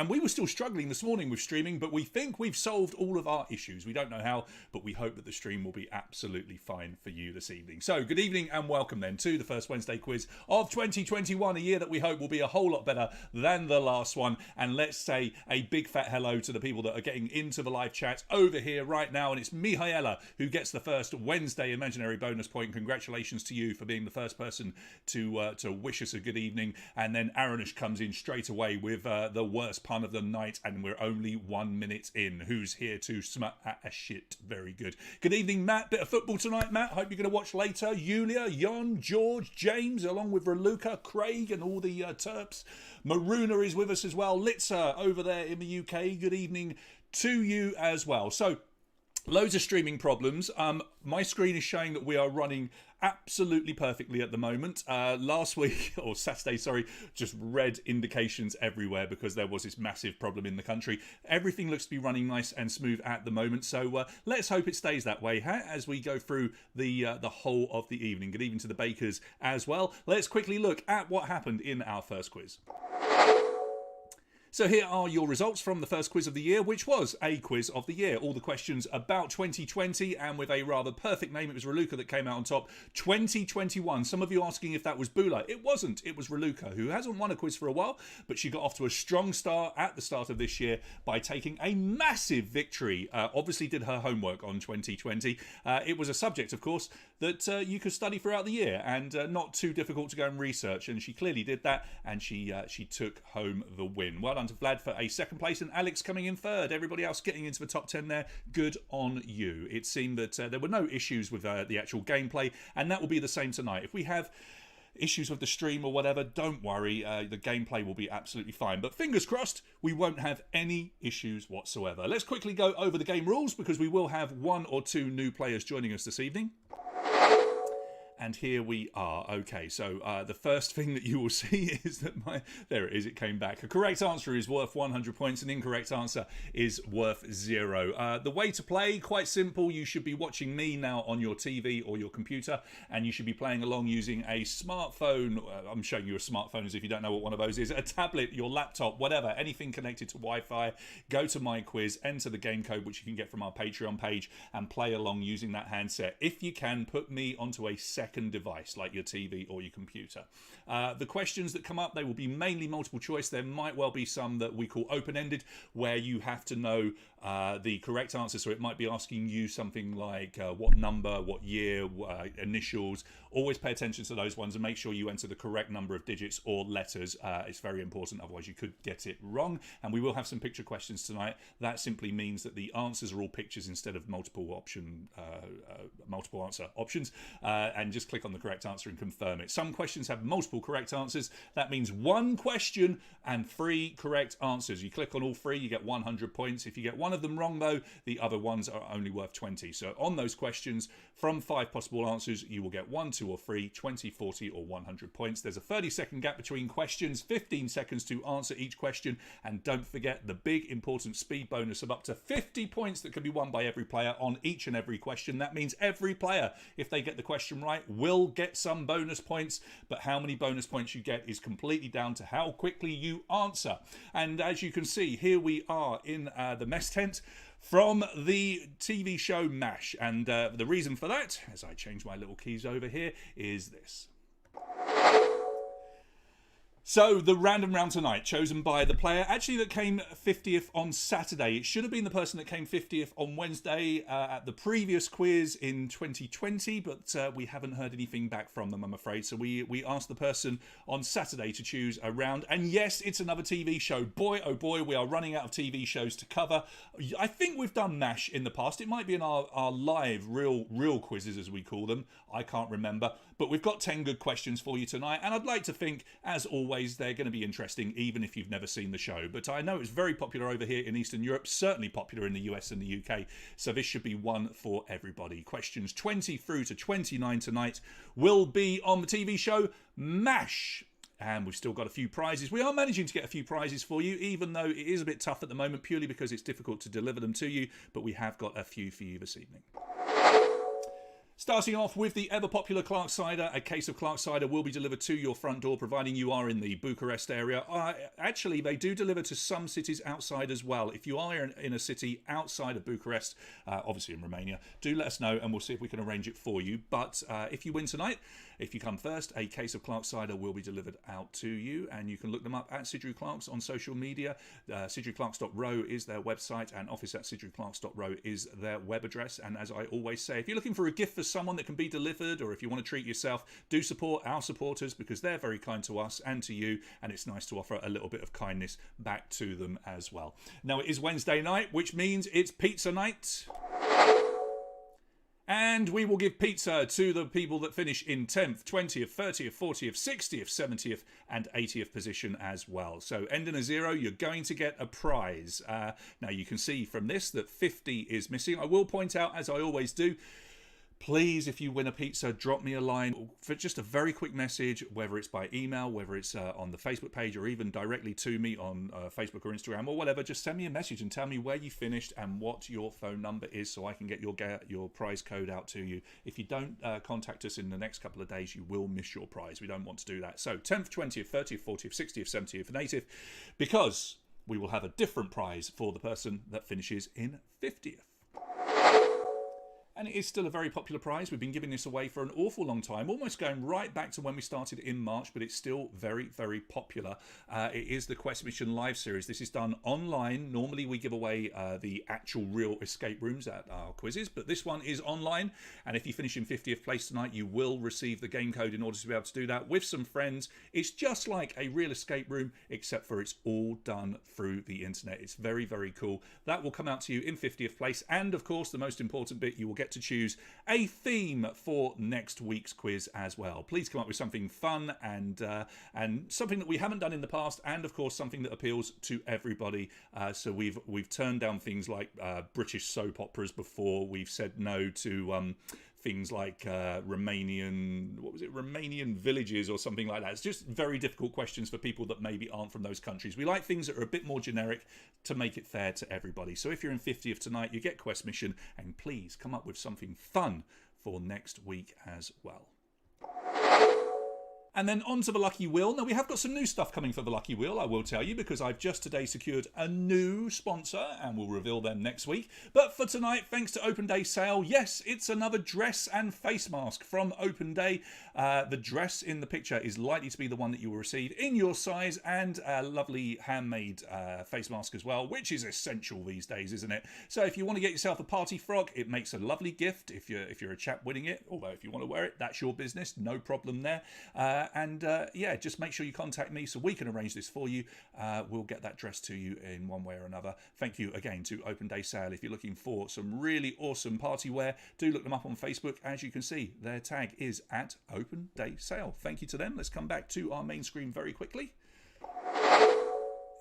we were still struggling this morning with streaming, but we think we've solved all of our issues. We don't know how, but we hope that the stream will be absolutely fine for you this evening. So good evening and welcome then to the first Wednesday quiz of 2021, a year that we hope will be a whole lot better than the last one. And let's say a big fat hello to the people that are getting into the live chat over here right now, and it's Mihaela who gets the first Wednesday imaginary bonus point. Congratulations to you for being the first person to wish us a good evening. And then Aronish comes in straight away with the worst pun of the night, and we're only 1 minute in. Who's here to smut at a shit? Very good. Good evening, Matt. Bit of football tonight, Matt. Hope you're going to watch later. Yulia, Jon, George, James, along with Raluca, Craig, and all the Terps. Maruna is with us as well. Litza over there in the UK. Good evening to you as well. So, Loads of streaming problems. My screen is showing that we are running absolutely perfectly at the moment. Last week, or Saturday, sorry, just red indications everywhere because there was this massive problem in the country. Everything looks to be running nice and smooth at the moment, so let's hope it stays that way as we go through the whole of the evening. Good evening to the bakers as well. Let's quickly look at what happened in our first quiz. So here are your results from the first quiz of the year, which was a quiz of the year. All the questions about 2020, and with a rather perfect name. It was Raluca that came out on top. 2021. Some of you asking if that was Bula. It wasn't. It was Raluca, who hasn't won a quiz for a while, but she got off to a strong start at the start of this year by taking a massive victory. Obviously did her homework on 2020. It was a subject, of course, that you could study throughout the year, and not too difficult to go and research. And she clearly did that, and she took home the win. Well done to Vlad for a second place, and Alex coming in third. Everybody else getting into the top 10 there. Good on you. It seemed that there were no issues with the actual gameplay, and that will be the same tonight. If we have issues with the stream or whatever, don't worry, the gameplay will be absolutely fine. But fingers crossed, we won't have any issues whatsoever. Let's quickly go over the game rules, because we will have 1 or 2 new players joining us this evening. And here we are. Okay, so the first thing that you will see is that there it is, it came back. A correct answer is worth 100 points, an incorrect answer is worth 0. The way to play, quite simple. You should be watching me now on your TV or your computer, and you should be playing along using a smartphone. I'm showing you a smartphone as if you don't know what one of those is. A tablet, your laptop, whatever, anything connected to Wi-Fi. Go to My Quiz, enter the game code, which you can get from our Patreon page, and play along using that handset. If you can, put me onto a second device like your TV or your computer. The questions that come up, they will be mainly multiple choice. There might well be some that we call open-ended, where you have to know the correct answer. So it might be asking you something like what number, what year, initials. Always pay attention to those ones and make sure you enter the correct number of digits or letters. It's very important, otherwise you could get it wrong. And we will have some picture questions tonight. That simply means that the answers are all pictures instead of multiple answer options. And just click on the correct answer and confirm it. Some questions have multiple correct answers. That means 1 question and 3 correct answers. You click on all 3, you get 100 points. If you get one of them wrong, though, the other ones are only worth 20. So on those questions, from 5 possible answers, you will get 1, 2 or 3, 20, 40 or 100 points. There's a 30-second gap between questions, 15 seconds to answer each question, and don't forget the big important speed bonus of up to 50 points that can be won by every player on each and every question. That means every player, if they get the question right, will get some bonus points, but how many bonus points you get is completely down to how quickly you answer. And as you can see, here we are in the mess tent from the TV show MASH, and the reason for that, as I change my little keys over here, is this. So, the random round tonight, chosen by the player actually that came 50th on Saturday. It should have been the person that came 50th on Wednesday at the previous quiz in 2020, but we haven't heard anything back from them, I'm afraid. So we asked the person on Saturday to choose a round. And yes, it's another TV show. Boy, oh boy, we are running out of TV shows to cover. I think we've done MASH in the past. It might be in our live, real quizzes, as we call them. I can't remember. But we've got 10 good questions for you tonight, and I'd like to think, as always, they're going to be interesting, even if you've never seen the show. But I know it's very popular over here in Eastern Europe, certainly popular in the US and the UK, so this should be one for everybody. Questions 20 through to 29 tonight will be on the TV show MASH. And we've still got a few prizes. We are managing to get a few prizes for you, even though it is a bit tough at the moment, purely because it's difficult to deliver them to you, but we have got a few for you this evening. Starting off with the ever-popular Clark Cider. A case of Clark Cider will be delivered to your front door, providing you are in the Bucharest area. Actually, they do deliver to some cities outside as well. If you are in a city outside of Bucharest, obviously in Romania, do let us know and we'll see if we can arrange it for you. But if you win tonight, if you come first, a case of Clark Cider will be delivered out to you, and you can look them up at Sidru Clarks on social media. SidruClarks.ro is their website, and office@sidruclarks.ro is their web address. And as I always say, if you're looking for a gift for someone that can be delivered, or if you want to treat yourself, do support our supporters, because they're very kind to us and to you, and it's nice to offer a little bit of kindness back to them as well. Now, it is Wednesday night, which means it's pizza night. And we will give pizza to the people that finish in 10th, 20th, 30th, 40th, 60th, 70th, and 80th position as well. So ending a 0, you're going to get a prize. Now you can see from this that 50 is missing. I will point out, as I always do, please, if you win a pizza, drop me a line for just a very quick message, whether it's by email, whether it's on the Facebook page, or even directly to me on Facebook or Instagram or whatever. Just send me a message and tell me where you finished and what your phone number is so I can get your prize code out to you. If you don't contact us in the next couple of days, you will miss your prize. We don't want to do that. So 10th, 20th, 30th, 40th, 60th, 70th, and 80th, because we will have a different prize for the person that finishes in 50th. And it is still a very popular prize. We've been giving this away for an awful long time, almost going right back to when we started in March, but it's still very, very popular. It is the Quest Mission Live Series. This is done online. Normally we give away the actual real escape rooms at our quizzes, but this one is online. And if you finish in 50th place tonight, you will receive the game code in order to be able to do that with some friends. It's just like a real escape room, except for it's all done through the internet. It's very, very cool. That will come out to you in 50th place. And of course, the most important bit, you will get to choose a theme for next week's quiz as well. Please come up with something fun and something that we haven't done in the past, and of course something that appeals to everybody. So we've turned down things like British soap operas before. We've said no to things like Romanian villages or something like that. It's just very difficult questions for people that maybe aren't from those countries. We like things that are a bit more generic to make it fair to everybody. So if you're in 50th tonight, you get Quest Mission, and please come up with something fun for next week as well. And then on to the Lucky Wheel. Now, we have got some new stuff coming for the Lucky Wheel, I will tell you, because I've just today secured a new sponsor, and we'll reveal them next week. But for tonight, thanks to Open Day Sale, yes, it's another dress and face mask from Open Day. The dress in the picture is likely to be the one that you will receive in your size, and a lovely handmade face mask as well, which is essential these days, isn't it? So if you want to get yourself a party frock, it makes a lovely gift if you're a chap winning it. Although if you want to wear it, that's your business, no problem there. Yeah, just make sure you contact me so we can arrange this for you. We'll get that dress to you in one way or another. Thank you again to Open Day Sale. If you're looking for some really awesome party wear, do look them up on Facebook. As you can see, their tag is at Open Day Sale. Thank you to them. Let's come back to our main screen very quickly.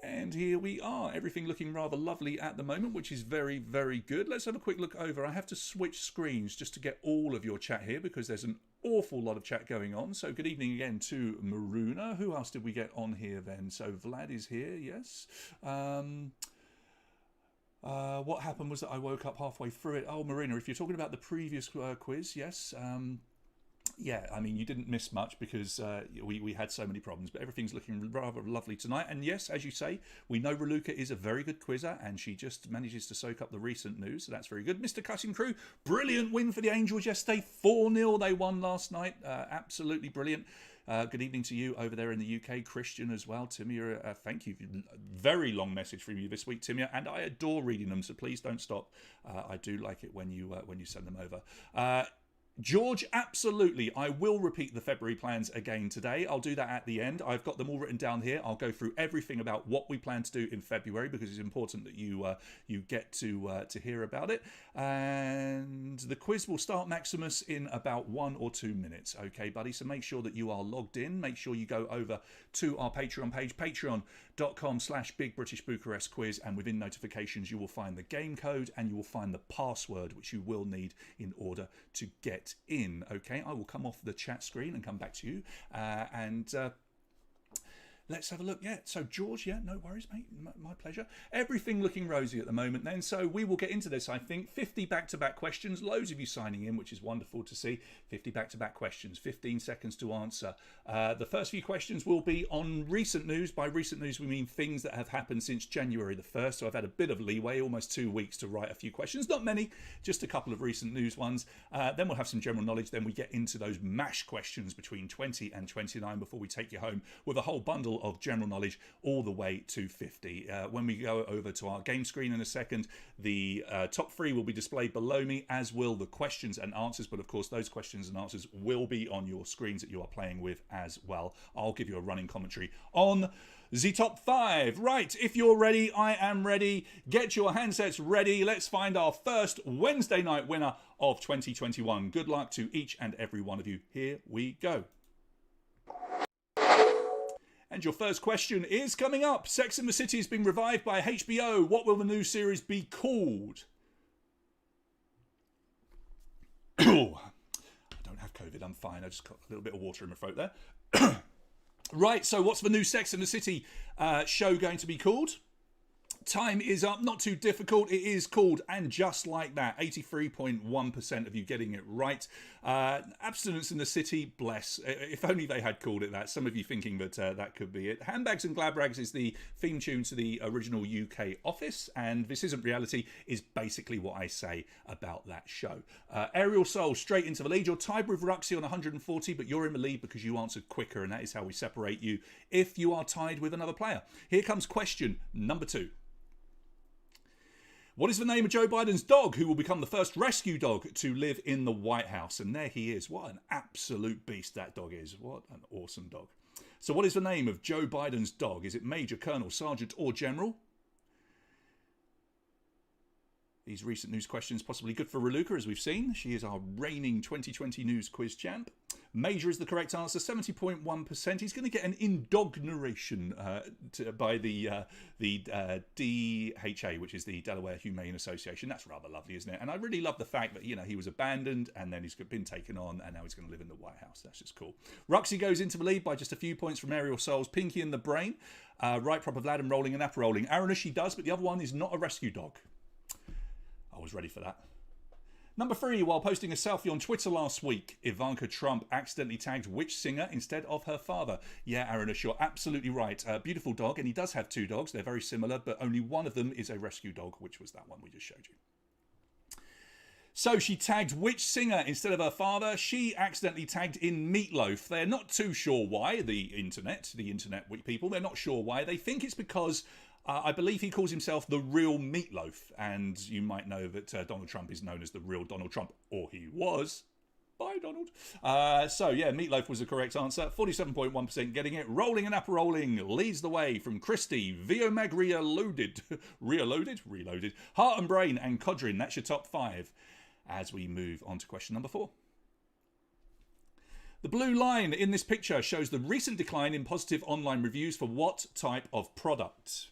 And here we are, everything looking rather lovely at the moment, which is very, very good. Let's have a quick look over. I have to switch screens just to get all of your chat here because there's an awful lot of chat going on. So good evening again to Maruna. Who else did we get on here then? So Vlad is here, yes. What happened was that I woke up halfway through it. Oh, Marina, if you're talking about the previous quiz, yes. Yeah, I mean, you didn't miss much because we had so many problems, but everything's looking rather lovely tonight. And yes, as you say, we know Raluca is a very good quizzer, and she just manages to soak up the recent news, so that's very good. Mr. Cutting Crew, brilliant win for the Angels yesterday, 4-0 they won last night, absolutely brilliant. Good evening to you over there in the UK, Christian as well. Timia, thank you. Very long message from you this week, Timia, and I adore reading them, so please don't stop. I do like it when you send them over. George, absolutely. I will repeat the February plans again today. I'll do that at the end. I've got them all written down here. I'll go through everything about what we plan to do in February because it's important that you get to hear about it. And the quiz will start, Maximus, in about 1 or 2 minutes. Okay, buddy? So make sure that you are logged in. Make sure you go over to our Patreon page, patreon.com/Big British Bucharest Quiz, and within notifications you will find the game code and you will find the password, which you will need in order to get in. Okay, I will come off the chat screen and come back to you let's have a look. Yeah, so George, yeah, no worries, mate. My pleasure. Everything looking rosy at the moment then. So we will get into this, I think. 50 back-to-back questions. Loads of you signing in, which is wonderful to see. 50 back-to-back questions. 15 seconds to answer. The first few questions will be on recent news. By recent news, we mean things that have happened since January the 1st. So I've had a bit of leeway, almost 2 weeks to write a few questions. Not many, just a couple of recent news ones. Then we'll have some general knowledge. Then we get into those MASH questions between 20 and 29 before we take you home with a whole bundle of general knowledge all the way to 50. When we go over to our game screen in a second, the top 3 will be displayed below me, as will the questions and answers. But of course, those questions and answers will be on your screens that you are playing with as well. I'll give you a running commentary on the top 5. Right, if you're ready, I am ready. Get your handsets ready. Let's find our first Wednesday night winner of 2021. Good luck to each and every one of you. Here we go. And your first question is coming up. Sex and the City has been revived by HBO. What will the new series be called? I don't have COVID, I'm fine. I just got a little bit of water in my throat there. Right, so what's the new Sex and the City show going to be called? Time is up, not too difficult. It is called And Just Like That. 83.1% of you getting it right. Abstinence in the City, bless. If only they had called it that. Some of you thinking that that could be it. Handbags and Glad Rags is the theme tune to the original UK Office, and This Isn't Reality is basically what I say about that show. Aerial Soul, straight into the lead. You're tied with Ruxy on 140, but you're in the lead because you answered quicker, and that is how we separate you if you are tied with another player. Here comes question number 2. What is the name of Joe Biden's dog who will become the first rescue dog to live in the White House? And there he is. What an absolute beast that dog is. What an awesome dog. So what is the name of Joe Biden's dog? Is it Major, Colonel, Sergeant or General? These recent news questions possibly good for Raluca, as we've seen. She is our reigning 2020 news quiz champ. Major is the correct answer, 70.1%. He's going to get an indogneration by the DHA, which is the Delaware Humane Association. That's rather lovely, isn't it? And I really love the fact that, you know, he was abandoned and then he's been taken on and now he's going to live in the White House. That's just cool. Ruxy goes into the lead by just a few points from Aerial Souls. Pinky and the Brain. Right, proper Vlad and Rolling and Apple Rolling. Aruna, she does, but the other one is not a rescue dog. I was ready for that. Number 3, while posting a selfie on Twitter last week, Ivanka Trump accidentally tagged which singer instead of her father? Yeah, Aruna, you're absolutely right. Beautiful dog, and he does have 2 dogs. They're very similar, but only one of them is a rescue dog, which was that one we just showed you. So she tagged which singer instead of her father? She accidentally tagged in Meatloaf. They're not too sure why, the internet people, they're not sure why. They think it's because I believe he calls himself the real Meatloaf, and you might know that Donald Trump is known as the real Donald Trump, or he was. Bye, Donald. So, yeah, Meatloaf was the correct answer. 47.1% getting it. Rolling and Apple Rolling leads the way from Christie, Viomag Reloaded, Reloaded, Heart and Brain, and Codrin. That's your top 5 as we move on to question number 4. The blue line in this picture shows the recent decline in positive online reviews for what type of product?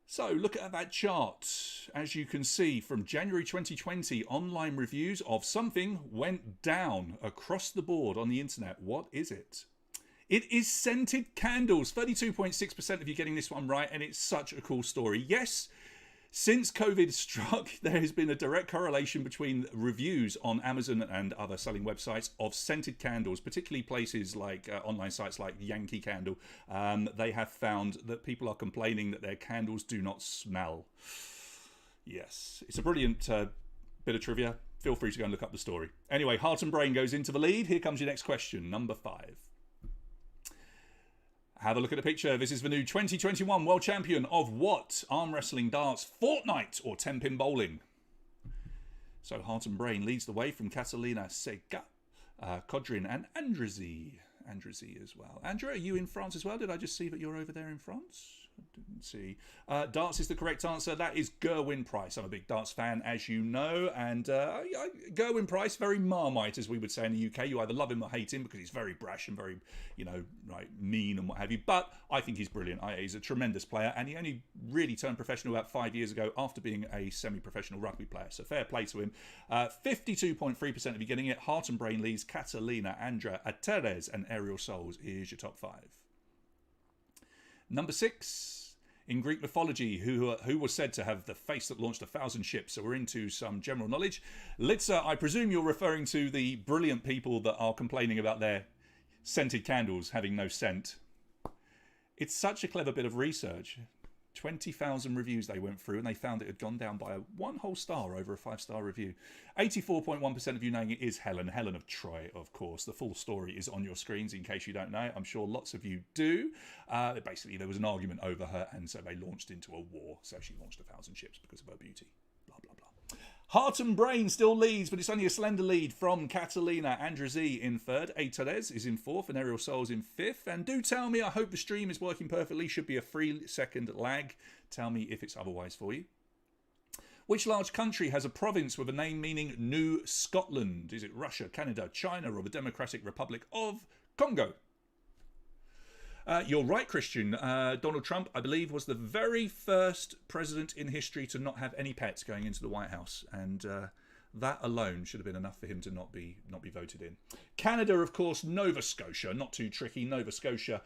So look at that chart. As you can see, from January 2020, online reviews of something went down across the board on the internet. What is it? It is scented candles. 32.6% of you getting this one right, and it's such a cool story. Yes, since COVID struck, there has been a direct correlation between reviews on Amazon and other selling websites of scented candles, particularly places like online sites like Yankee Candle. They have found that people are complaining that their candles do not smell. Yes, it's a brilliant bit of trivia. Feel free to go and look up the story. Anyway, Heart and Brain goes into the lead. Here comes your next question, number 5. Have a look at the picture. This is the new 2021 World Champion of what? Arm wrestling, darts, Fortnite, or 10-pin bowling? So Heart and Brain leads the way from Catalina Sega, Codrin, and Andrzy as well. Andrea, are you in France as well? Did I just see that you're over there in France? I didn't see. Darts is the correct answer. That is Gerwyn Price. I'm a big darts fan, as you know. And Gerwyn Price, very Marmite, as we would say in the UK. You either love him or hate him because he's very brash and very, mean and what have you. But I think he's brilliant. He's a tremendous player. And he only really turned professional about 5 years ago after being a semi-professional rugby player. So fair play to him. 52.3% of you getting it. Heart and Brain leads Catalina, Andra, Ateres, and Aerial Souls is your top 5. Number 6, in Greek mythology, who was said to have the face that launched 1,000 ships. So we're into some general knowledge. Litsa, I presume you're referring to the brilliant people that are complaining about their scented candles having no scent. It's such a clever bit of research. 20,000 reviews they went through, and they found it had gone down by one whole star over a 5-star review. 84.1% of you knowing it is Helen of Troy, of course. The full story is on your screens in case you don't know. I'm sure lots of you do. Basically, there was an argument over her, and so they launched into a war. So she launched 1,000 ships because of her beauty. Blah, blah, blah. Heart and Brain still leads, but it's only a slender lead from Catalina. Andrezi in third. Eiteres is in fourth, and Aerial Souls in fifth. And do tell me, I hope the stream is working perfectly. Should be a 3-second lag. Tell me if it's otherwise for you. Which large country has a province with a name meaning New Scotland? Is it Russia, Canada, China, or the Democratic Republic of Congo? You're right, Christian. Donald Trump, I believe, was the very first president in history to not have any pets going into the White House, and that alone should have been enough for him to not be voted in. Canada, of course, Nova Scotia, not too tricky, Nova Scotia.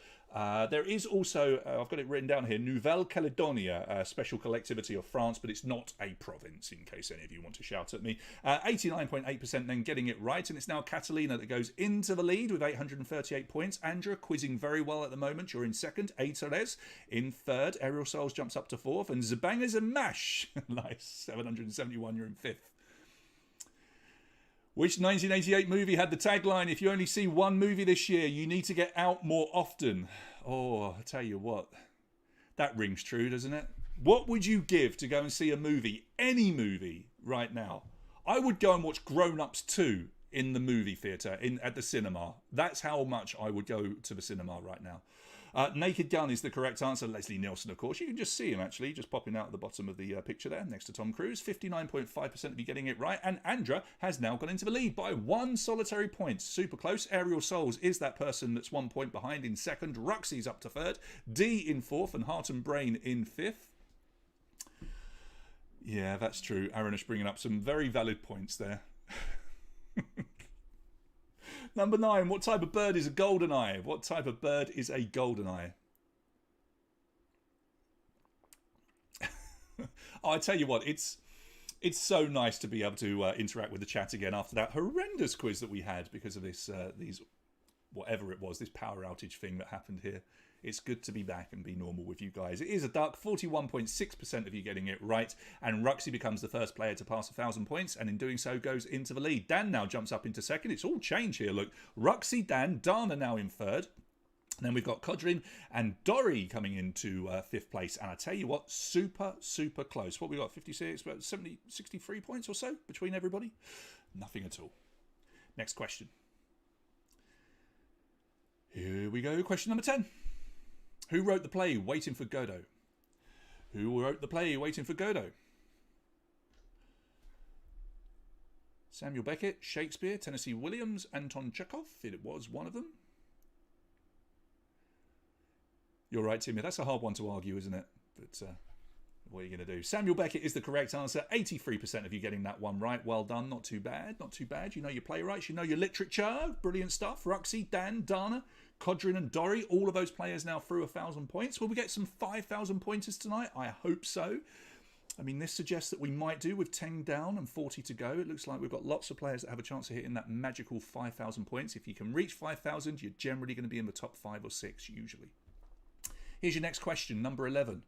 There is also, I've got it written down here, Nouvelle Caledonia, a special collectivity of France, but it's not a province, in case any of you want to shout at me. 89.8% then getting it right, and it's now Catalina that goes into the lead with 838 points. Andra quizzing very well at the moment. You're in second. Eiteres in third. Aerial Souls jumps up to fourth, and Zabangers and Mash, nice, 771, you're in fifth. Which 1988 movie had the tagline, if you only see one movie this year, you need to get out more often? Oh, I tell you what, that rings true, doesn't it? What would you give to go and see a movie, any movie, right now? I would go and watch Grown Ups 2 in the movie theatre, at the cinema. That's how much I would go to the cinema right now. Naked Gun is the correct answer. Leslie Nielsen, of course. You can just see him, actually, just popping out at the bottom of the picture there, next to Tom Cruise. 59.5% of you getting it right. And Andra has now gone into the lead by one solitary point. Super close. Aerial Souls is that person that's 1 point behind in second. Ruxy's up to third. D in fourth, and Heart and Brain in fifth. Yeah, that's true. Aranish bringing up some very valid points there. Number 9, what type of bird is a goldeneye? What type of bird is a goldeneye? Oh, I tell you what, it's so nice to be able to interact with the chat again after that horrendous quiz that we had because of this, whatever it was, this power outage thing that happened here. It's good to be back and be normal with you guys. It is a duck, 41.6% of you getting it right, and Ruxy becomes the first player to pass 1,000 points, and in doing so goes into the lead. Dan now jumps up into second. It's all change here, look. Ruxy, Dan, Dana now in third. And then we've got Kodrin and Dory coming into fifth place. And I tell you what, super, super close. What we got, 56, about 70, 63 points or so between everybody? Nothing at all. Next question. Here we go, question number 10. Who wrote the play Waiting for Godot? Who wrote the play Waiting for Godot? Samuel Beckett, Shakespeare, Tennessee Williams, Anton Chekhov. It was one of them. You're right, Timmy. That's a hard one to argue, isn't it? But what are you going to do? Samuel Beckett is the correct answer. 83% of you getting that one right. Well done. Not too bad. Not too bad. You know your playwrights. You know your literature. Brilliant stuff. Ruxy, Dan, Dana, Kodrin and Dory. All of those players now through 1,000 points. Will we get some 5,000 pointers tonight? I hope so. I mean, this suggests that we might do with 10 down and 40 to go. It looks like we've got lots of players that have a chance of hitting that magical 5,000 points. If you can reach 5,000, you're generally going to be in the top 5 or 6 usually. Here's your next question, number 11.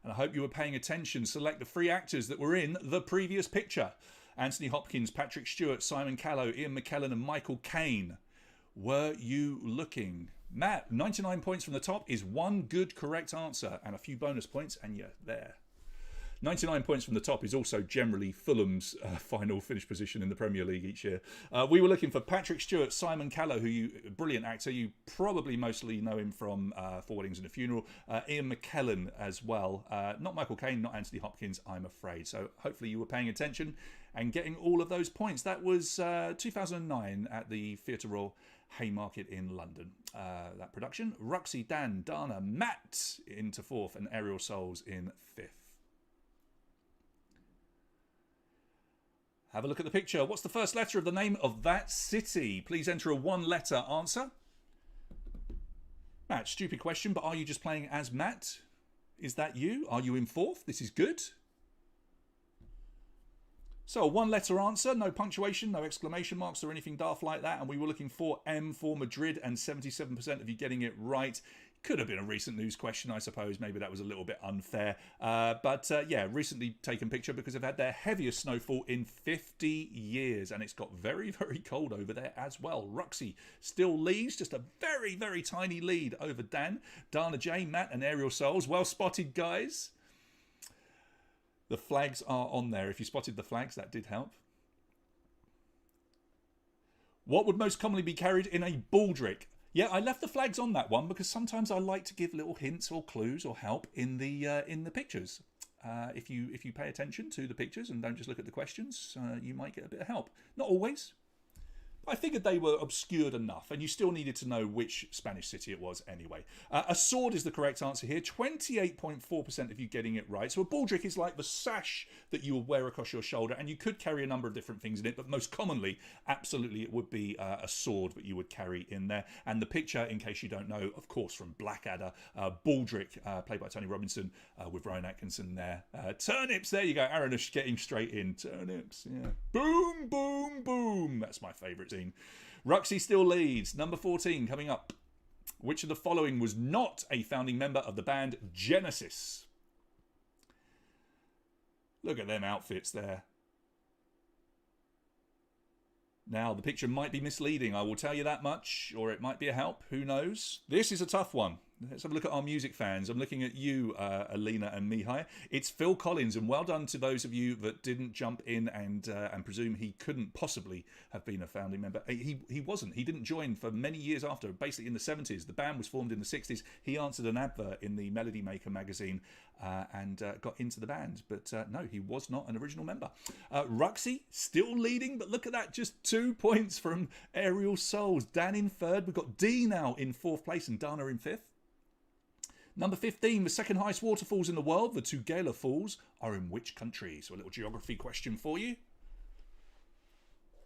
And I hope you were paying attention. Select the 3 actors that were in the previous picture. Anthony Hopkins, Patrick Stewart, Simon Callow, Ian McKellen and Michael Caine. Were you looking? Matt, 99 points from the top is one good correct answer and a few bonus points and you're there. 99 points from the top is also generally Fulham's final finish position in the Premier League each year. We were looking for Patrick Stewart, Simon Callow, brilliant actor. You probably mostly know him from Four Weddings and a Funeral. Ian McKellen as well. Not Michael Caine, not Anthony Hopkins, I'm afraid. So hopefully you were paying attention and getting all of those points. That was 2009 at the Theatre Royal Haymarket in London. That production. Ruxy, Dan, Dana, Matt into 4th and Aerial Souls in 5th. Have a look at the picture. What's the first letter of the name of that city? Please enter a 1-letter answer. Matt, stupid question, but are you just playing as Matt? Is that you? Are you in 4th? This is good. So a 1-letter answer, no punctuation, no exclamation marks or anything daft like that. And we were looking for M for Madrid and 77% of you getting it right. Could have been a recent news question, I suppose. Maybe that was a little bit unfair. But yeah, recently taken picture because they've had their heaviest snowfall in 50 years. And it's got very, very cold over there as well. Ruxy still leads, just a very, very tiny lead over Dan. Dana J, Matt and Aerial Souls. Well spotted, guys. The flags are on there. If you spotted the flags, that did help. What would most commonly be carried in a baldric? Yeah, I left the flags on that one because sometimes I like to give little hints or clues or help in the pictures. If you pay attention to the pictures and don't just look at the questions, you might get a bit of help. Not always. I figured they were obscured enough, and you still needed to know which Spanish city it was anyway. A sword is the correct answer here. 28.4% of you getting it right. So a baldric is like the sash that you will wear across your shoulder, and you could carry a number of different things in it, but most commonly, absolutely, it would be a sword that you would carry in there. And the picture, in case you don't know, of course, from Blackadder, baldric, played by Tony Robinson, with Rowan Atkinson there. Turnips, there you go. Aranish getting straight in. Turnips, yeah. Boom, boom, boom. That's my favourite scene. Ruxy still leads. Number 14 coming up. Which of the following was not a founding member of the band Genesis? Look at them outfits there. Now, the picture might be misleading, I will tell you that much, or it might be a help, who knows? This is a tough one. Let's have a look at our music fans. I'm looking at you, Alina and Mihai. It's Phil Collins, and well done to those of you that didn't jump in and presume he couldn't possibly have been a founding member. He wasn't. He didn't join for many years after, basically in the 70s. The band was formed in the 60s. He answered an advert in the Melody Maker magazine and got into the band. But no, he was not an original member. Ruxy, still leading, but look at that, just 2 points from Aerial Souls. Dan in third. We've got D now in fourth place and Dana in fifth. Number 15, the second highest waterfalls in the world, the Tugela Falls, are in which country? So a little geography question for you.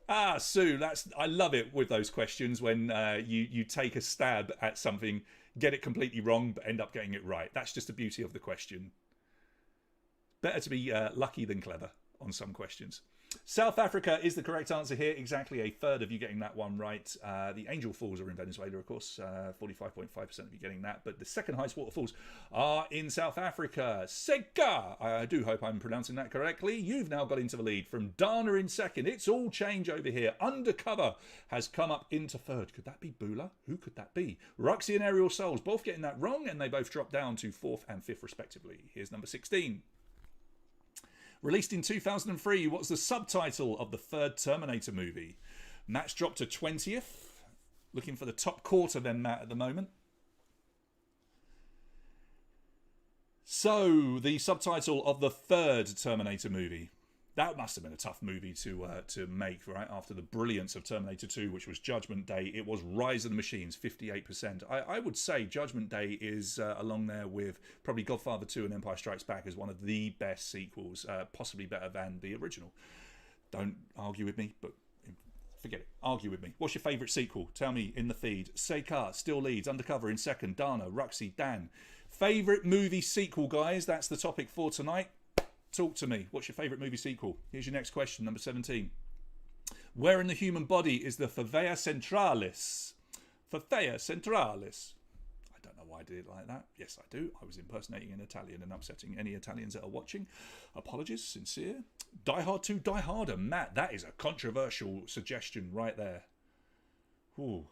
Ah, Sue, I love it with those questions when you take a stab at something, get it completely wrong, but end up getting it right. That's just the beauty of the question. Better to be lucky than clever on some questions. South Africa is the correct answer here. Exactly a third of you getting that one right. The Angel Falls are in Venezuela, of course. 45.5% of you getting that. But the second highest waterfalls are in South Africa. Sega! I do hope I'm pronouncing that correctly. You've now got into the lead from Dana in second. It's all change over here. Undercover has come up into third. Could that be Bula? Who could that be? Ruxy and Aerial Souls both getting that wrong, and they both drop down to fourth and fifth respectively. Here's number 16. Released in 2003, what's the subtitle of the third Terminator movie? Matt's dropped to 20th. Looking for the top quarter then, Matt, at the moment. So, the subtitle of the third Terminator movie. That must have been a tough movie to make, right? After the brilliance of Terminator 2, which was Judgment Day, it was Rise of the Machines, 58%. I would say Judgment Day is along there with probably Godfather 2 and Empire Strikes Back as one of the best sequels, possibly better than the original. Don't argue with me, but forget it. Argue with me. What's your favourite sequel? Tell me in the feed. Sekar still leads. Undercover in second. Dana, Ruxy, Dan. Favourite movie sequel, guys? That's the topic for tonight. Talk to me. What's your favourite movie sequel? Here's your next question, number 17. Where in the human body is the fovea centralis? Fovea centralis. I don't know why I did it like that. Yes, I do. I was impersonating an Italian and upsetting any Italians that are watching. Apologies, sincere. Die Hard 2, Die Harder. Matt, that is a controversial suggestion right there. Ooh.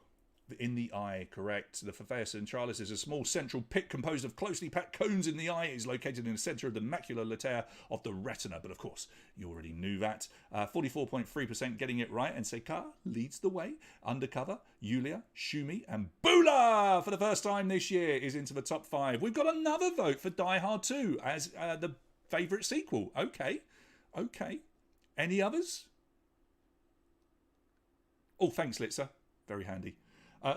In the eye, correct. The fovea centralis is a small central pit composed of closely packed cones in the eye. It is located in the centre of the macula lateral of the retina. But of course, you already knew that. 44.3% getting it right. And Sekar leads the way. Undercover, Yulia, Shumi, and Bula for the first time this year is into the top 5. We've got another vote for Die Hard 2 as the favourite sequel. Okay. Any others? Oh, thanks, Litzer. Very handy.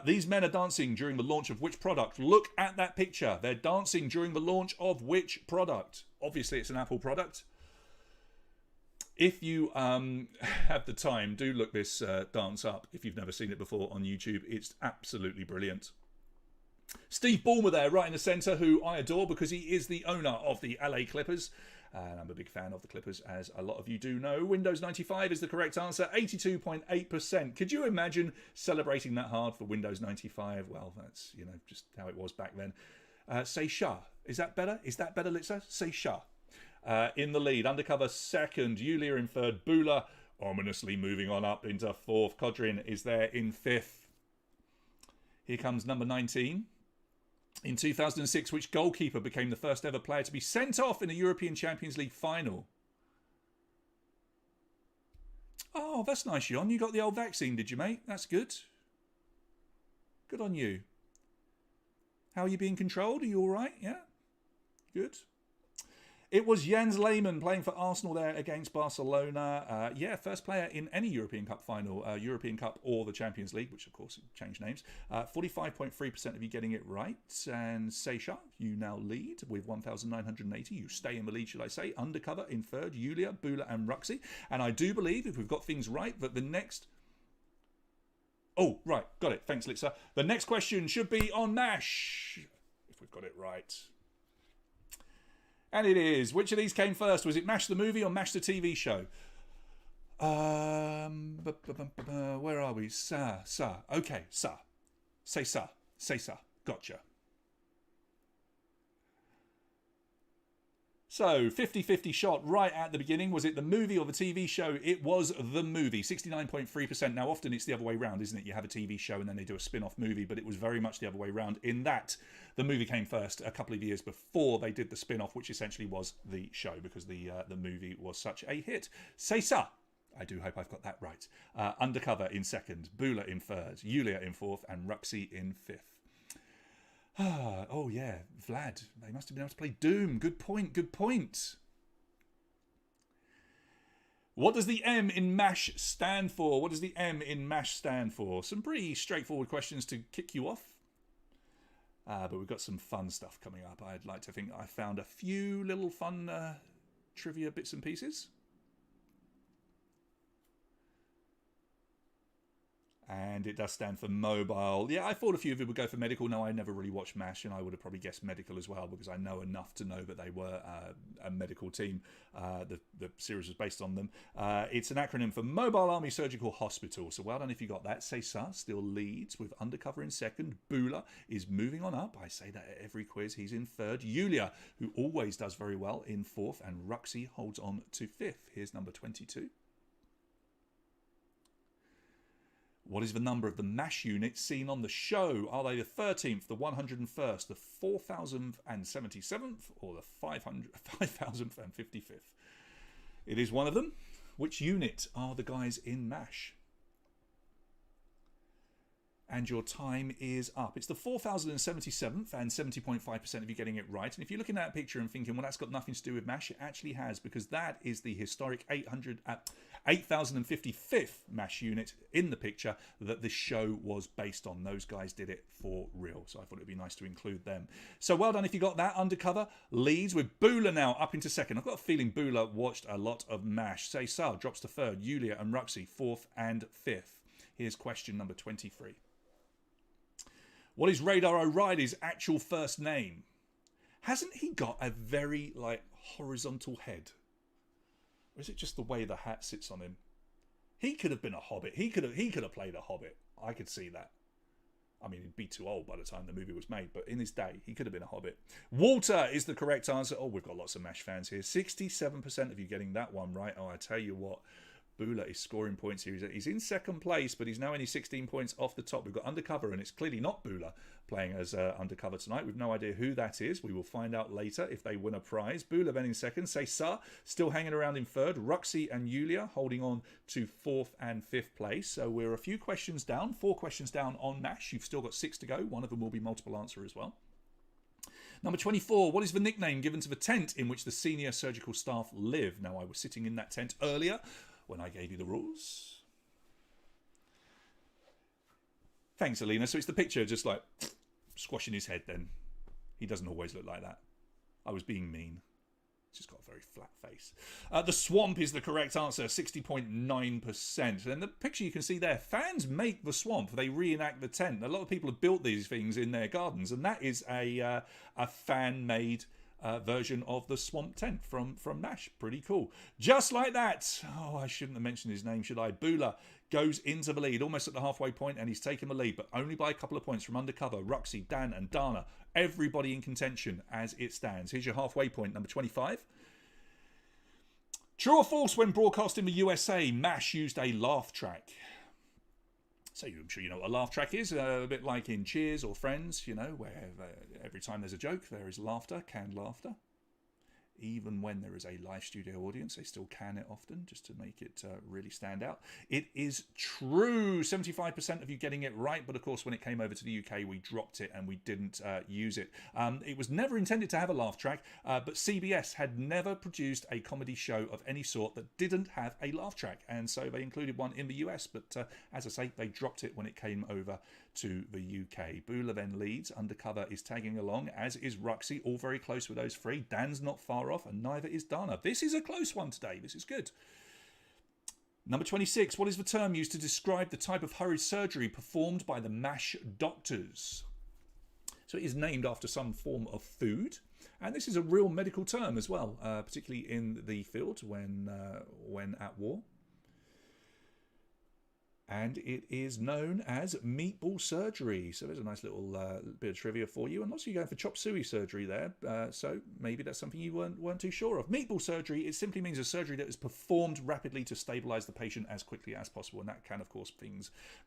These men are dancing during the launch of which product? Look at that picture. They're dancing during the launch of which product? Obviously, it's an Apple product. If you have the time, do look this dance up. If you've never seen it before on YouTube, it's absolutely brilliant. Steve Ballmer there, right in the centre, who I adore because he is the owner of the LA Clippers. And I'm a big fan of the Clippers, as a lot of you do know. Windows 95 is the correct answer, 82.8%. Could you imagine celebrating that hard for Windows 95? Well, that's, you know, just how it was back then. Say Shah. Is that better? Is that better, Litsa? Say Shah. In the lead, Undercover second, Yulia in third, Bula ominously moving on up into fourth. Kodrin is there in fifth. Here comes number 19. In 2006, which goalkeeper became the first ever player to be sent off in a European Champions League final? Oh, that's nice, Jon. You got the old vaccine, did you, mate? That's good. Good on you. How are you being controlled? Are you all right? Yeah? Good. It was Jens Lehmann playing for Arsenal there against Barcelona. Yeah, first player in any European Cup final, European Cup or the Champions League, which of course changed names. 45.3% of you getting it right. And Seisha, you now lead with 1,980. You stay in the lead, should I say. Undercover in third, Yulia, Bula and Ruxy. And I do believe, if we've got things right, that the next... Oh, right, got it. Thanks, Litsa. The next question should be on MASH, if we've got it right. And it is. Which of these came first? Was it MASH the movie or MASH the TV show? Where are we? Sa. Okay, sa. Say sa. Say sa. Gotcha. So, 50-50 shot right at the beginning. Was it the movie or the TV show? It was the movie, 69.3%. Now, often it's the other way around, isn't it? You have a TV show and then they do a spin-off movie, but it was very much the other way around in that the movie came first a couple of years before they did the spin-off, which essentially was the show, because the movie was such a hit. Say sa. I do hope I've got that right. Undercover in second, Bula in third, Yulia in fourth, and Ruxy in fifth. Oh yeah, Vlad. They must have been able to play Doom. Good point, good point. What does the M in MASH stand for? What does the M in MASH stand for? Some pretty straightforward questions to kick you off. But we've got some fun stuff coming up. I'd like to think I found a few little fun trivia bits and pieces. And it does stand for mobile. Yeah, I thought a few of you would go for medical. No, I never really watched MASH, and I would have probably guessed medical as well, because I know enough to know that they were a medical team. The series was based on them. It's an acronym for Mobile Army Surgical Hospital. So well done if you got that. Sesa still leads with Undercover in second. Bula is moving on up. I say that at every quiz. He's in third. Yulia, who always does very well, in fourth. And Ruxy holds on to fifth. Here's number 22. What is the number of the MASH units seen on the show? Are they the 13th, the 101st, the 4077th, or the 5055th? It is one of them. Which unit are the guys in MASH? And your time is up. It's the 4077th, and 70.5% of you getting it right. And if you're looking at that picture and thinking, well, that's got nothing to do with MASH, it actually has, because that is the historic 8055th MASH unit in the picture that this show was based on. Those guys did it for real, so I thought it'd be nice to include them. So well done if you got that. Undercover leads with Bula now up into second. I've got a feeling Bula watched a lot of MASH. Sal drops to third, Yulia and Ruxy fourth and fifth. Here's question number 23. What is Radar O'Reilly's actual first name? Hasn't he got a very, horizontal head? Or is it just the way the hat sits on him? He could have been a hobbit. He could have played a hobbit. I could see that. I mean, he'd be too old by the time the movie was made, but in his day, he could have been a hobbit. Walter is the correct answer. Oh, we've got lots of MASH fans here. 67% of you getting that one right. Oh, I tell you what. Bula is scoring points here. He's in second place, but he's now only 16 points off the top. We've got Undercover, and it's clearly not Bula playing as Undercover tonight. We've no idea who that is. We will find out later if they win a prize. Bula then in second. Sesa still hanging around in third. Ruxy and Yulia holding on to fourth and fifth place. So we're a few questions down. 4 questions down on MASH. You've still got 6 to go. One of them will be multiple answer as well. Number 24, what is the nickname given to the tent in which the senior surgical staff live? Now, I was sitting in that tent earlier when I gave you the rules. Thanks, Alina. So it's the picture just like squashing his head then. He doesn't always look like that. I was being mean. He's just got a very flat face. The swamp is the correct answer, 60.9%. And the picture you can see there, fans make the swamp. They reenact the tent. A lot of people have built these things in their gardens, and that is a fan-made version of the Swamp Tent from MASH. Pretty cool. Just like that. Oh, I shouldn't have mentioned his name, should I? Bula goes into the lead, almost at the halfway point, and he's taken the lead, but only by a couple of points from Undercover, Ruxy, Dan, and Dana. Everybody in contention as it stands. Here's your halfway point, number 25. True or false, when broadcast in the USA, MASH used a laugh track? So I'm sure you know what a laugh track is, a bit like in Cheers or Friends, you know, where every time there's a joke, there is laughter, canned laughter. Even when there is a live studio audience, they still can it often, just to make it really stand out. It is true, 75% of you getting it right, but of course when it came over to the UK, we dropped it and we didn't use it. It was never intended to have a laugh track, but CBS had never produced a comedy show of any sort that didn't have a laugh track, and so they included one in the US, but as I say, they dropped it when it came over to the UK. Bula then leads, Undercover is tagging along, as is Ruxy, all very close with those three. Dan's not far off, and neither is Dana. This is a close one today. This is good. Number 26. What is the term used to describe the type of hurried surgery performed by the MASH doctors? So it is named after some form of food, and this is a real medical term as well, particularly in the field when at war. And it is known as meatball surgery. So there's a nice little bit of trivia for you. And also you're going for chop suey surgery there. So maybe that's something you weren't too sure of. Meatball surgery, it simply means a surgery that is performed rapidly to stabilize the patient as quickly as possible. And that can, of course,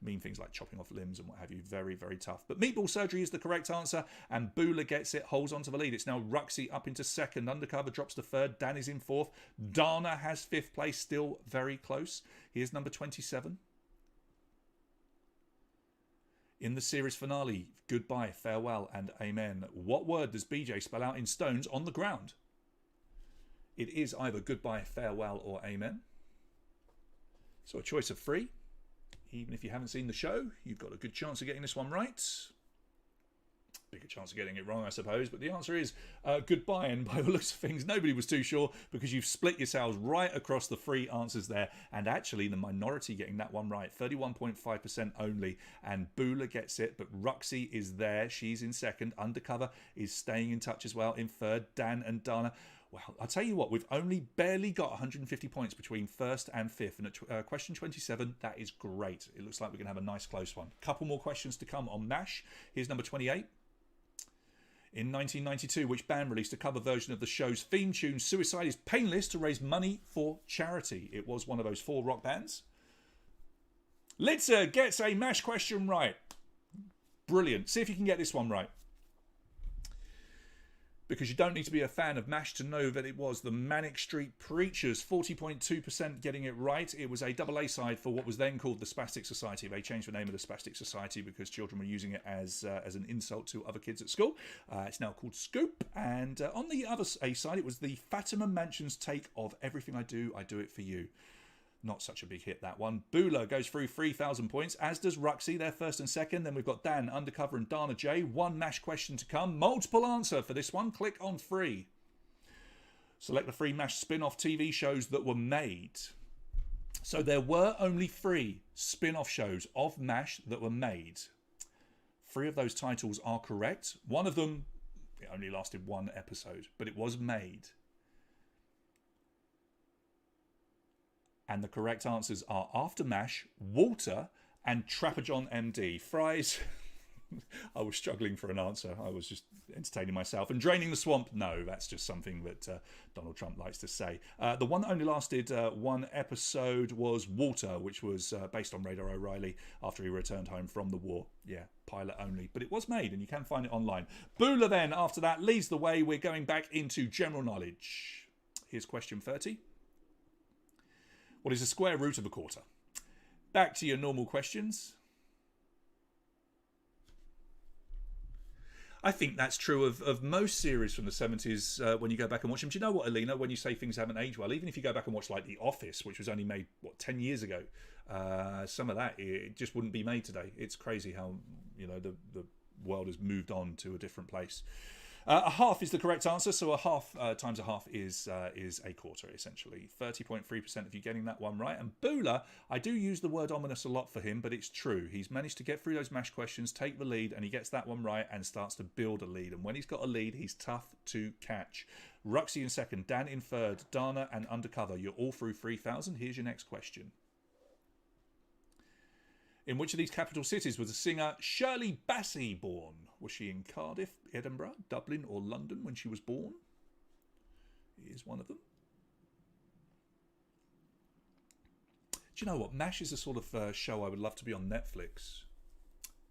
mean things like chopping off limbs and what have you. Very, very tough. But meatball surgery is the correct answer. And Bula gets it, holds on to the lead. It's now Ruxy up into second. Undercover drops to third. Dan is in fourth. Dana has fifth place, still very close. Here's number 27. In the series finale, goodbye, farewell, and amen. What word does BJ spell out in stones on the ground? It is either goodbye, farewell, or amen. So a choice of three. Even if you haven't seen the show, you've got a good chance of getting this one right. Bigger chance of getting it wrong, I suppose, but the answer is goodbye, and by the looks of things, nobody was too sure, because you've split yourselves right across the three answers there, and actually the minority getting that one right, 31.5% only, and Bula gets it, but Ruxy is there, she's in second. Undercover is staying in touch as well in third. Dan and Dana, well, I'll tell you what, we've only barely got 150 points between first and fifth, and at question 27, that is great. It looks like we're going to have a nice close one. Couple more questions to come on MASH. Here's number 28. In 1992, which band released a cover version of the show's theme tune, Suicide is Painless, to raise money for charity? It was one of those 4 rock bands. Litzer gets a MASH question right. Brilliant. See if you can get this one right. Because you don't need to be a fan of MASH to know that it was the Manic Street Preachers, 40.2% getting it right. It was a double A side for what was then called the Spastic Society. They changed the name of the Spastic Society because children were using it as an insult to other kids at school. It's now called Scoop. And on the other A side, it was the Fatima Mansion's take of Everything I Do It For You. Not such a big hit, that one. Bula goes through 3,000 points, as does Ruxy. They're first and second. Then we've got Dan, Undercover, and Dana J. One MASH question to come. Multiple answer for this one. Click on 3. Select the 3 MASH spin-off TV shows that were made. So there were only 3 spin-off shows of MASH that were made. 3 of those titles are correct. One of them, it only lasted 1 episode, but it was made. And the correct answers are After MASH, Walter, and Trapper John MD. Fries, I was struggling for an answer. I was just entertaining myself. And Draining the Swamp, no, that's just something that Donald Trump likes to say. The one that only lasted 1 episode was Walter, which was based on Radar O'Reilly after he returned home from the war. Yeah, pilot only. But it was made, and you can find it online. Bula then, after that, leads the way. We're going back into general knowledge. Here's question 30. What is the square root of a quarter? Back to your normal questions. I think that's true of most series from the 70s when you go back and watch them. Do you know what, Alina, when you say things haven't aged well, even if you go back and watch like The Office, which was only made, 10 years ago, some of that, it just wouldn't be made today. It's crazy how, the world has moved on to a different place. A half is the correct answer, so a half times a half is a quarter, essentially. 30.3% of you getting that one right. And Bula, I do use the word ominous a lot for him, but it's true. He's managed to get through those MASH questions, take the lead, and he gets that one right and starts to build a lead. And when he's got a lead, he's tough to catch. Ruxy in second, Dan in third, Dana and Undercover. You're all through 3,000. Here's your next question. In which of these capital cities was the singer Shirley Bassey born? Was she in Cardiff, Edinburgh, Dublin or London when she was born? Here's one of them. Do you know what? MASH is a sort of show I would love to be on Netflix.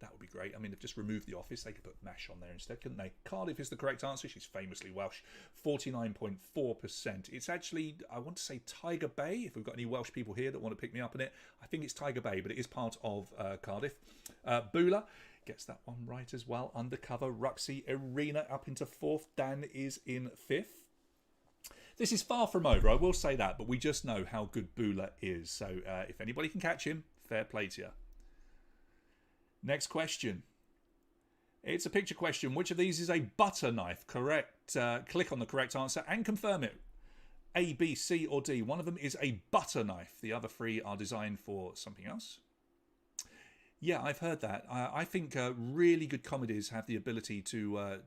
That would be great. I mean, they've just removed The Office. They could put MASH on there instead, couldn't they? Cardiff is the correct answer. She's famously Welsh. 49.4%. It's actually, I want to say Tiger Bay. If we've got any Welsh people here that want to pick me up on it, I think it's Tiger Bay, but it is part of Cardiff. Bula gets that one right as well. Undercover, Ruxy, Irina up into fourth. Dan is in fifth. This is far from over, I will say that, but we just know how good Bula is. So if anybody can catch him, fair play to you. Next question. It's a picture question. Which of these is a butter knife? Correct. Click on the correct answer and confirm it. A, B, C or D. One of them is a butter knife. The other three are designed for something else. Yeah, I've heard that. I think really good comedies have the ability to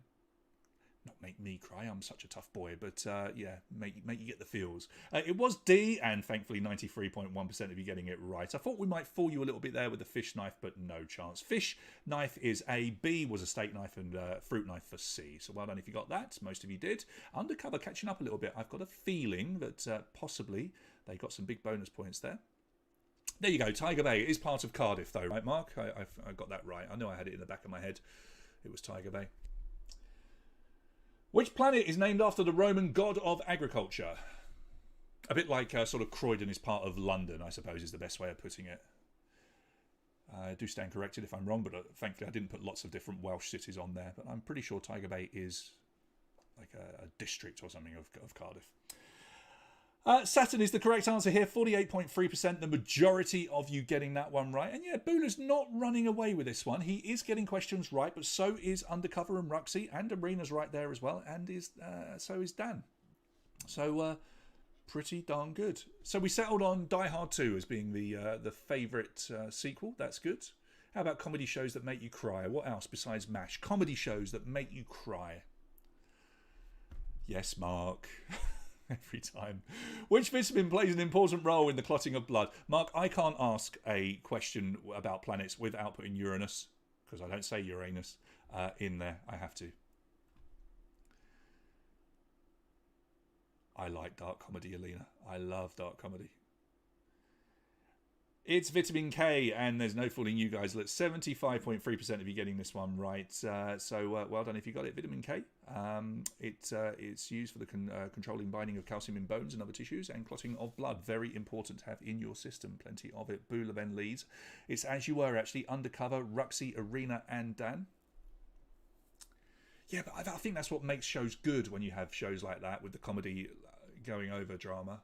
not make me cry. I'm such a tough boy, but yeah, make you get the feels. It was D, and thankfully 93.1% of you getting it right. I thought we might fool you a little bit there with the fish knife, but no chance. Fish knife is A. B was a steak knife, and fruit knife for C. So well done if you got that. Most of you did. Undercover catching up a little bit. I've got a feeling that possibly they got some big bonus points there. There you go. Tiger Bay is part of Cardiff, though, right, Mark? I got that right. I know I had it in the back of my head. It was Tiger Bay. Which planet is named after the Roman god of agriculture? A bit like sort of Croydon is part of London, I suppose, is the best way of putting it. I do stand corrected if I'm wrong, but thankfully I didn't put lots of different Welsh cities on there. But I'm pretty sure Tiger Bay is like a district or something of Cardiff. Saturn is the correct answer here, 48.3%, the majority of you getting that one right. And yeah, Bula's not running away with this one. He is getting questions right, but so is Undercover and Ruxy, and Irina's right there as well, and so is Dan. So pretty darn good. So we settled on Die Hard 2 as being the favourite sequel. That's good. How about comedy shows that make you cry? What else besides MASH? Comedy shows that make you cry. Yes, Mark. Every time. Which vitamin plays an important role in the clotting of blood? Mark, I can't ask a question about planets without putting Uranus, because I don't say Uranus in there. I have to. I like dark comedy, Alina. I love dark comedy. It's vitamin K, and there's no fooling you guys. Look, 75.3% of you getting this one right. So well done if you got it. Vitamin K. It's used for the controlling binding of calcium in bones and other tissues and clotting of blood. Very important to have in your system. Plenty of it. Bula then leads. It's as you were actually. Undercover, Ruxy, Irina, and Dan. Yeah, but I think that's what makes shows good when you have shows like that with the comedy going over drama.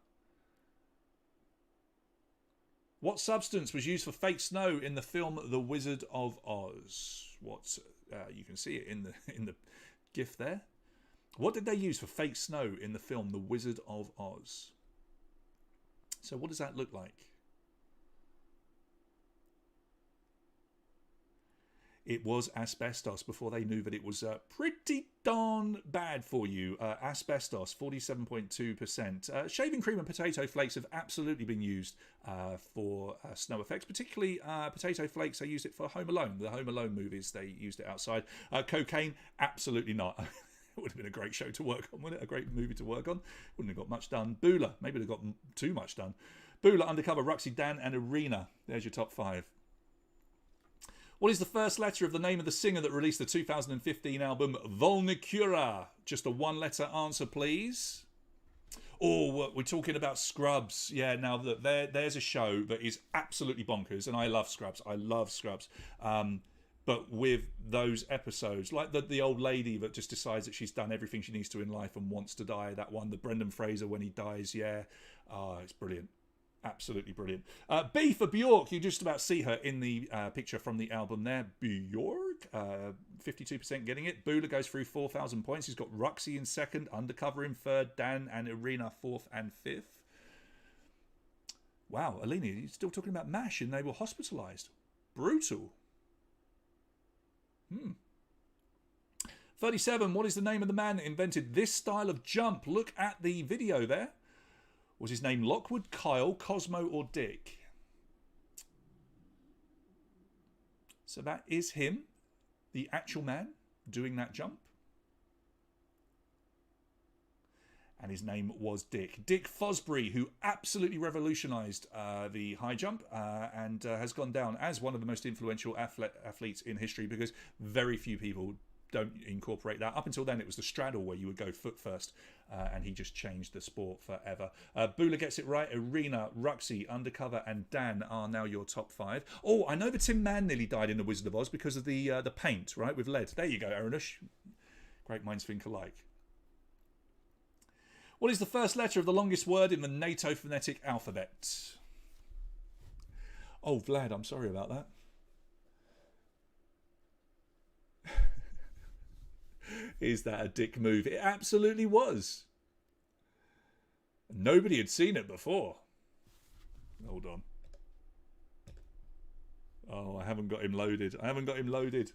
What substance was used for fake snow in the film The Wizard of Oz? You can see it in the GIF there. What did they use for fake snow in the film The Wizard of Oz? So what does that look like? It was asbestos before they knew that it was pretty darn bad for you. Asbestos, 47.2%. Shaving cream and potato flakes have absolutely been used for snow effects, particularly potato flakes. They used it for Home Alone. The Home Alone movies, they used it outside. Cocaine, absolutely not. It would have been a great show to work on, wouldn't it? A great movie to work on. Wouldn't have got much done. Bula, maybe they've got too much done. Bula, Undercover, Ruxy, Dan, and Irina. There's your top 5. What is the first letter of the name of the singer that released the 2015 album Volnicura? Just a one-letter answer, please. Oh, we're talking about Scrubs. Yeah, now that there's a show that is absolutely bonkers, and I love Scrubs. I love Scrubs. But with those episodes, like the old lady that just decides that she's done everything she needs to in life and wants to die, that one, the Brendan Fraser when he dies, yeah. It's brilliant. Absolutely brilliant. B for Bjork. You just about see her in the picture from the album there. Bjork. Luke, 52% getting it. Bula goes through 4,000 points. He's got Ruxy in second, Undercover in third, Dan and Irina fourth and fifth. Wow, Alina, you're still talking about MASH and they were hospitalised. Brutal. 37, what is the name of the man that invented this style of jump? Look at the video there. Was his name Lockwood, Kyle, Cosmo or Dick? So that is him, the actual man, doing that jump. And his name was Dick. Dick Fosbury, who absolutely revolutionised the high jump and has gone down as one of the most influential athletes in history because very few people don't incorporate that. Up until then, it was the straddle where you would go foot first, and he just changed the sport forever. Bula gets it right. Irina, Ruxy, Undercover, and Dan are now your top 5. Oh, I know the Tin Man nearly died in The Wizard of Oz because of the paint, right, with lead. There you go, Aranush. Great minds think alike. What is the first letter of the longest word in the NATO phonetic alphabet? Oh, Vlad, I'm sorry about that. Is that a dick move? It absolutely was. Nobody had seen it before. Hold on. Oh, I haven't got him loaded. I haven't got him loaded.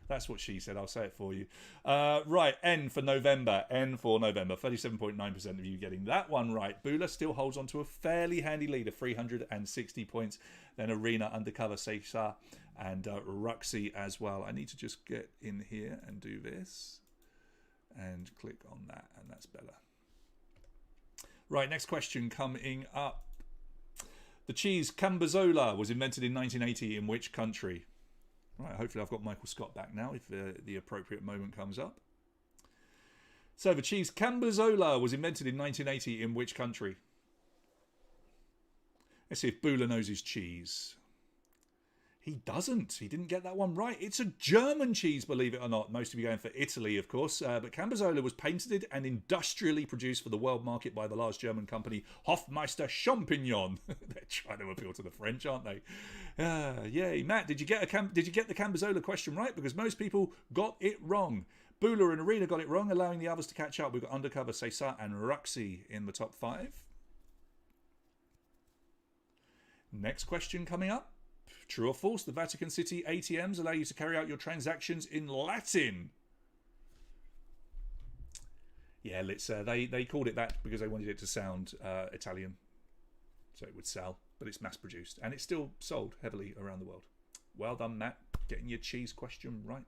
That's what she said. I'll say it for you. Right, N for November. N for November. 37.9% of you getting that one right. Bula still holds on to a fairly handy lead of 360 points. Then Irina, Undercover, Seisha, and Ruxy as well. I need to just get in here and do this. And click on that, and that's better. Right, next question coming up. The cheese Cambozola was invented in 1980 in which country? Right, hopefully I've got Michael Scott back now if the appropriate moment comes up. So the cheese Cambozola was invented in 1980 in which country? Let's see if Bula knows his cheese. He doesn't. He didn't get that one right. It's a German cheese, believe it or not. Most of you going for Italy, of course. But Cambozola was patented and industrially produced for the world market by the large German company Hofmeister Champignon. They're trying to appeal to the French, aren't they? Yay. Matt, did you get the Cambozola question right? Because most people got it wrong. Bula and Irina got it wrong, allowing the others to catch up. We've got Undercover, Seisha, and Ruxy in the top 5. Next question coming up. True or false, the Vatican City ATMs allow you to carry out your transactions in Latin? Yeah, let's. They called it that because they wanted it to sound Italian, so it would sell. But it's mass produced and it's still sold heavily around the world. Well done, Matt, getting your cheese question right.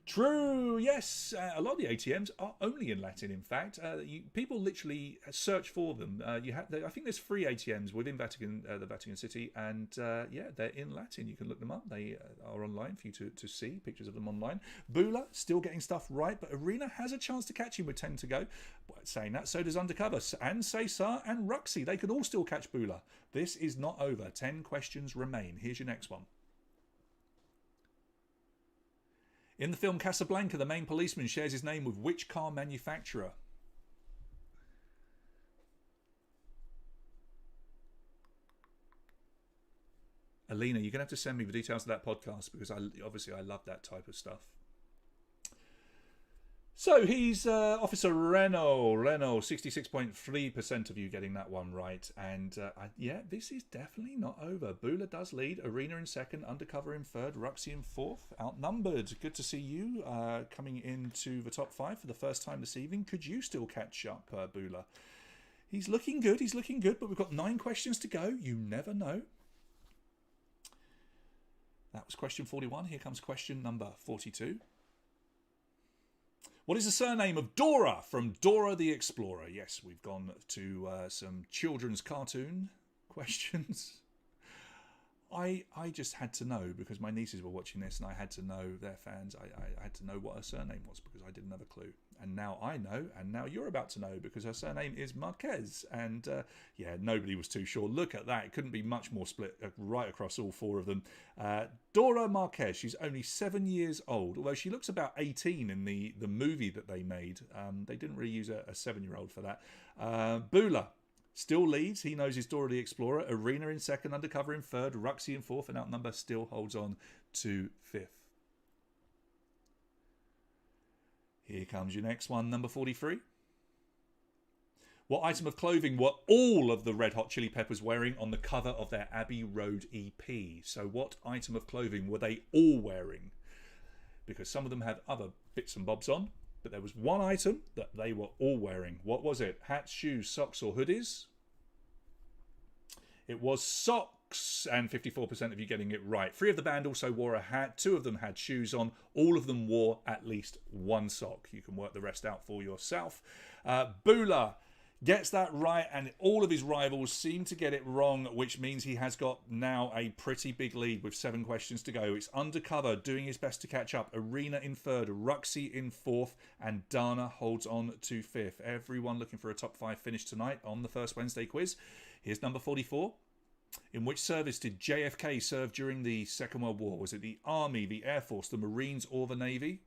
True, yes. A lot of the ATMs are only in Latin, in fact. People literally search for them. I think there's free ATMs within the Vatican City, and yeah, they're in Latin. You can look them up. They are online for you to see pictures of them online. Bula, still getting stuff right, but Irina has a chance to catch him with 10 to go. But saying that, so does Undercover, and Seisha, and Ruxy. They could all still catch Bula. This is not over. 10 questions remain. Here's your next one. In the film Casablanca, the main policeman shares his name with which car manufacturer? Alina, you're going to have to send me the details of that podcast because obviously I love that type of stuff. So he's Officer Renault. Renault, 66.3% of you getting that one right. And yeah, this is definitely not over. Bula does lead. Irina in second. Undercover in third. Ruxy in fourth. Outnumbered. Good to see you coming into the top 5 for the first time this evening. Could you still catch up, Bula? He's looking good. He's looking good. But we've got 9 questions to go. You never know. That was question 41. Here comes question number 42. What is the surname of Dora from Dora the Explorer? Yes, we've gone to some children's cartoon questions. I just had to know because my nieces were watching this and I had to know, they're fans. I had to know what her surname was because I didn't have a clue. And now I know, and now you're about to know because her surname is Marquez. And yeah, nobody was too sure. Look at that. It couldn't be much more split right across all 4 of them. Dora Marquez, she's only 7 years old, although she looks about 18 in the movie that they made. They didn't really use a 7-year-old for that. Bula still leads. He knows his Dora the Explorer. Irina in second, Undercover in third, Ruxy in fourth, and Outnumber still holds on to 5th. Here comes your next one, number 43. What item of clothing were all of the Red Hot Chili Peppers wearing on the cover of their Abbey Road EP? So what item of clothing were they all wearing? Because some of them had other bits and bobs on, but there was one item that they were all wearing. What was it? Hats, shoes, socks, or hoodies? It was socks, and 54% of you getting it right. 3 of the band also wore a hat. 2 of them had shoes on. All of them wore at least one sock. You can work the rest out for yourself. Bula gets that right, and all of his rivals seem to get it wrong, which means he has got now a pretty big lead with 7 questions to go. It's Undercover doing his best to catch up. Arena in 3rd, Ruxy in 4th, and Dana holds on to 5th. Everyone looking for a top 5 finish tonight on the first Wednesday quiz. Here's number 44. In which service did JFK serve during the Second World War? Was it the Army, the Air Force, the Marines, or the Navy?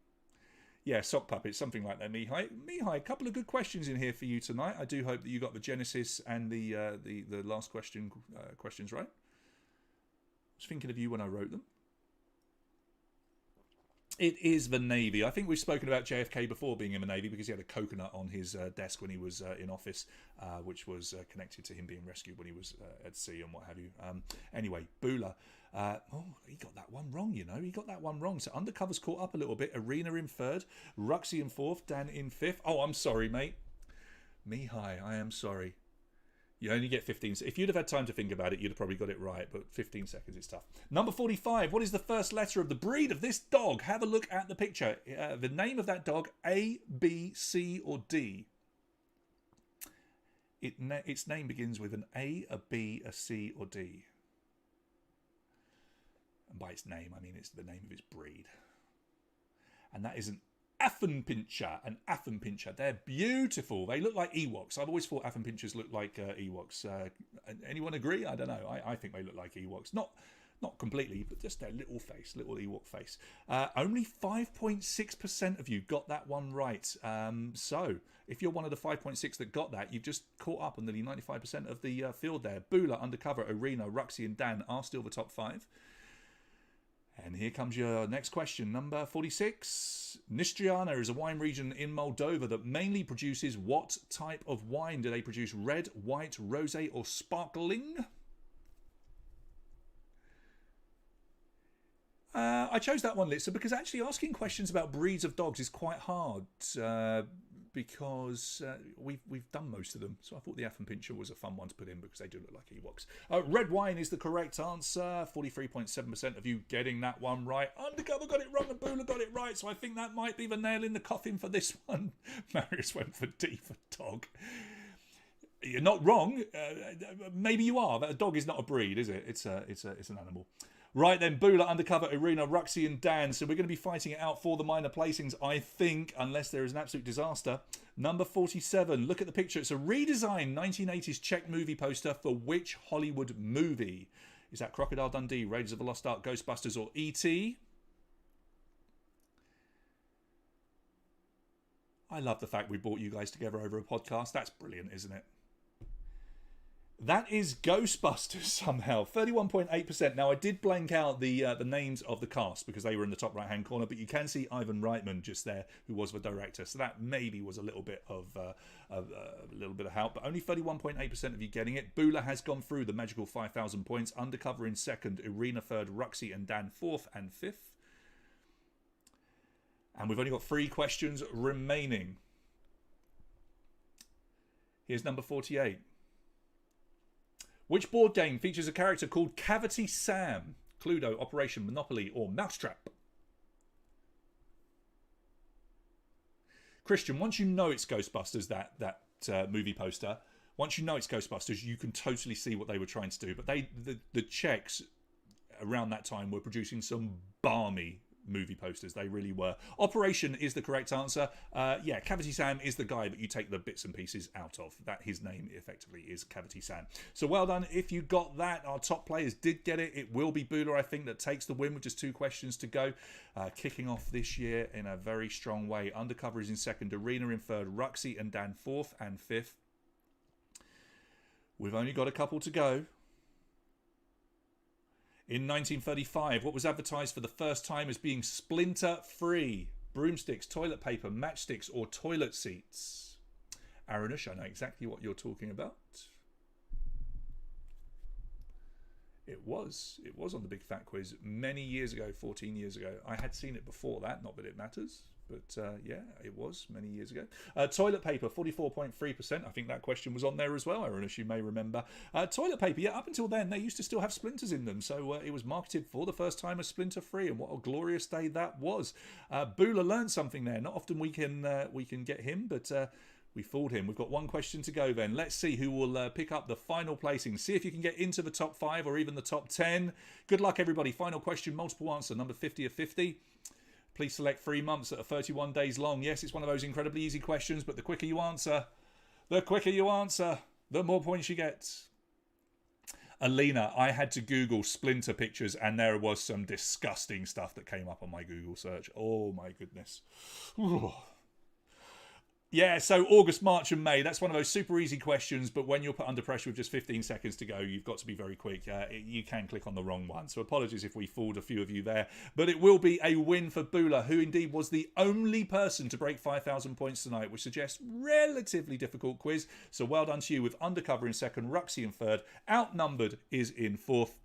Yeah, sock puppets, something like that, Mihai. Mihai, a couple of good questions in here for you tonight. I do hope that you got the Genesis and the last questions right. I was thinking of you when I wrote them. It is the Navy. I think we've spoken about JFK before being in the Navy because he had a coconut on his desk when he was in office, which was connected to him being rescued when he was at sea and what have you. Anyway, Bula. He got that one wrong, you know. He got that one wrong. So Undercover's caught up a little bit. Arena in 3rd. Ruxy in 4th. Dan in 5th. Oh, I'm sorry, mate. Mihai, I am sorry. You only get 15 seconds. If you'd have had time to think about it, you'd have probably got it right, but 15 seconds is tough. Number 45. What is the first letter of the breed of this dog? Have a look at the picture. The name of that dog, A, B, C, or D? Its name begins with an A, a B, a C, or D. And by its name, I mean it's the name of its breed. And that is an Affenpinscher, an Affenpinscher. They're beautiful. They look like Ewoks. I've always thought Affenpinschers look like Ewoks. Anyone agree? I don't know. I think they look like Ewoks. Not completely, but just their little face, little Ewok face. Only 5.6% of you got that one right. So if you're one of the 5.6 that got that, you've just caught up on nearly 95% of the field there. Bula, Undercover, Arena, Ruxy, and Dan are still the top 5. And here comes your next question, number 46. Nistriana is a wine region in Moldova that mainly produces what type of wine? Do they produce red, white, rosé, or sparkling? I chose that one, Litsa, because actually asking questions about breeds of dogs is quite hard because we've done most of them. So I thought the Affenpinscher was a fun one to put in because they do look like Ewoks. Red wine is the correct answer. 43.7% of you getting that one right. Undercover got it wrong and Bula got it right. So I think that might be the nail in the coffin for this one. Marius went for D for dog. You're not wrong. Maybe you are. But a dog is not a breed, is it? It's an animal. Right then, Bula, Undercover, Arena, Ruxy, and Dan. So we're going to be fighting it out for the minor placings, I think, unless there is an absolute disaster. Number 47. Look at the picture. It's a redesigned 1980s Czech movie poster for which Hollywood movie? Is that Crocodile Dundee, Raiders of the Lost Ark, Ghostbusters, or E.T.? I love the fact we brought you guys together over a podcast. That's brilliant, isn't it? That is Ghostbusters somehow, 31.8%. Now, I did blank out the names of the cast because they were in the top right-hand corner, but you can see Ivan Reitman just there, who was the director. So that maybe was a little bit of help, but only 31.8% of you getting it. Bula has gone through the magical 5,000 points. Undercover in 2nd, Arena 3rd, Ruxy and Dan 4th and 5th. And we've only got 3 questions remaining. Here's number 48. Which board game features a character called Cavity Sam? Cluedo, Operation Monopoly, or Mousetrap? Christian, once you know it's Ghostbusters, that movie poster, once you know it's Ghostbusters, you can totally see what they were trying to do. But the Czechs around that time were producing some balmy movie posters. They really were. Operation is the correct answer. Yeah, Cavity Sam is the guy, but you take the bits and pieces out of that. His name effectively is Cavity Sam. So well done if you got that. Our top players did get it. It will be Bula, I think, that takes the win with just 2 questions to go. Kicking off this year in a very strong way. Undercover is in 2nd, Arena in 3rd, Ruxy and Dan 4th and 5th. We've only got a couple to go. In 1935, what was advertised for the first time as being splinter-free? Broomsticks, toilet paper, matchsticks, or toilet seats? Aranush, I know exactly what you're talking about. It was on the Big Fat Quiz many years ago, 14 years ago. I had seen it before that, not that it matters. But yeah, it was many years ago. Toilet paper, 44.3%. I think that question was on there as well, Aaron, as you may remember. Toilet paper, yeah, up until then, they used to still have splinters in them. So it was marketed for the first time as splinter-free, and what a glorious day that was. Bula learned something there. Not often we can get him, but we fooled him. We've got one question to go then. Let's see who will pick up the final placing. See if you can get into the top 5 or even the top 10. Good luck, everybody. Final question, multiple answer, number 50 of 50. Please select 3 months that are 31 days long. Yes, it's one of those incredibly easy questions, but the quicker you answer, the more points you get. Alina, I had to Google splinter pictures, and there was some disgusting stuff that came up on my Google search. Oh my goodness. Ooh. Yeah, so August, March and May, that's one of those super easy questions, but when you're put under pressure with just 15 seconds to go, you've got to be very quick. You can click on the wrong one, so apologies if we fooled a few of you there. But it will be a win for Bula, who indeed was the only person to break 5,000 points tonight, which suggests relatively difficult quiz. So well done to you with Undercover in second, Ruxy in third, Outnumbered is in fourth,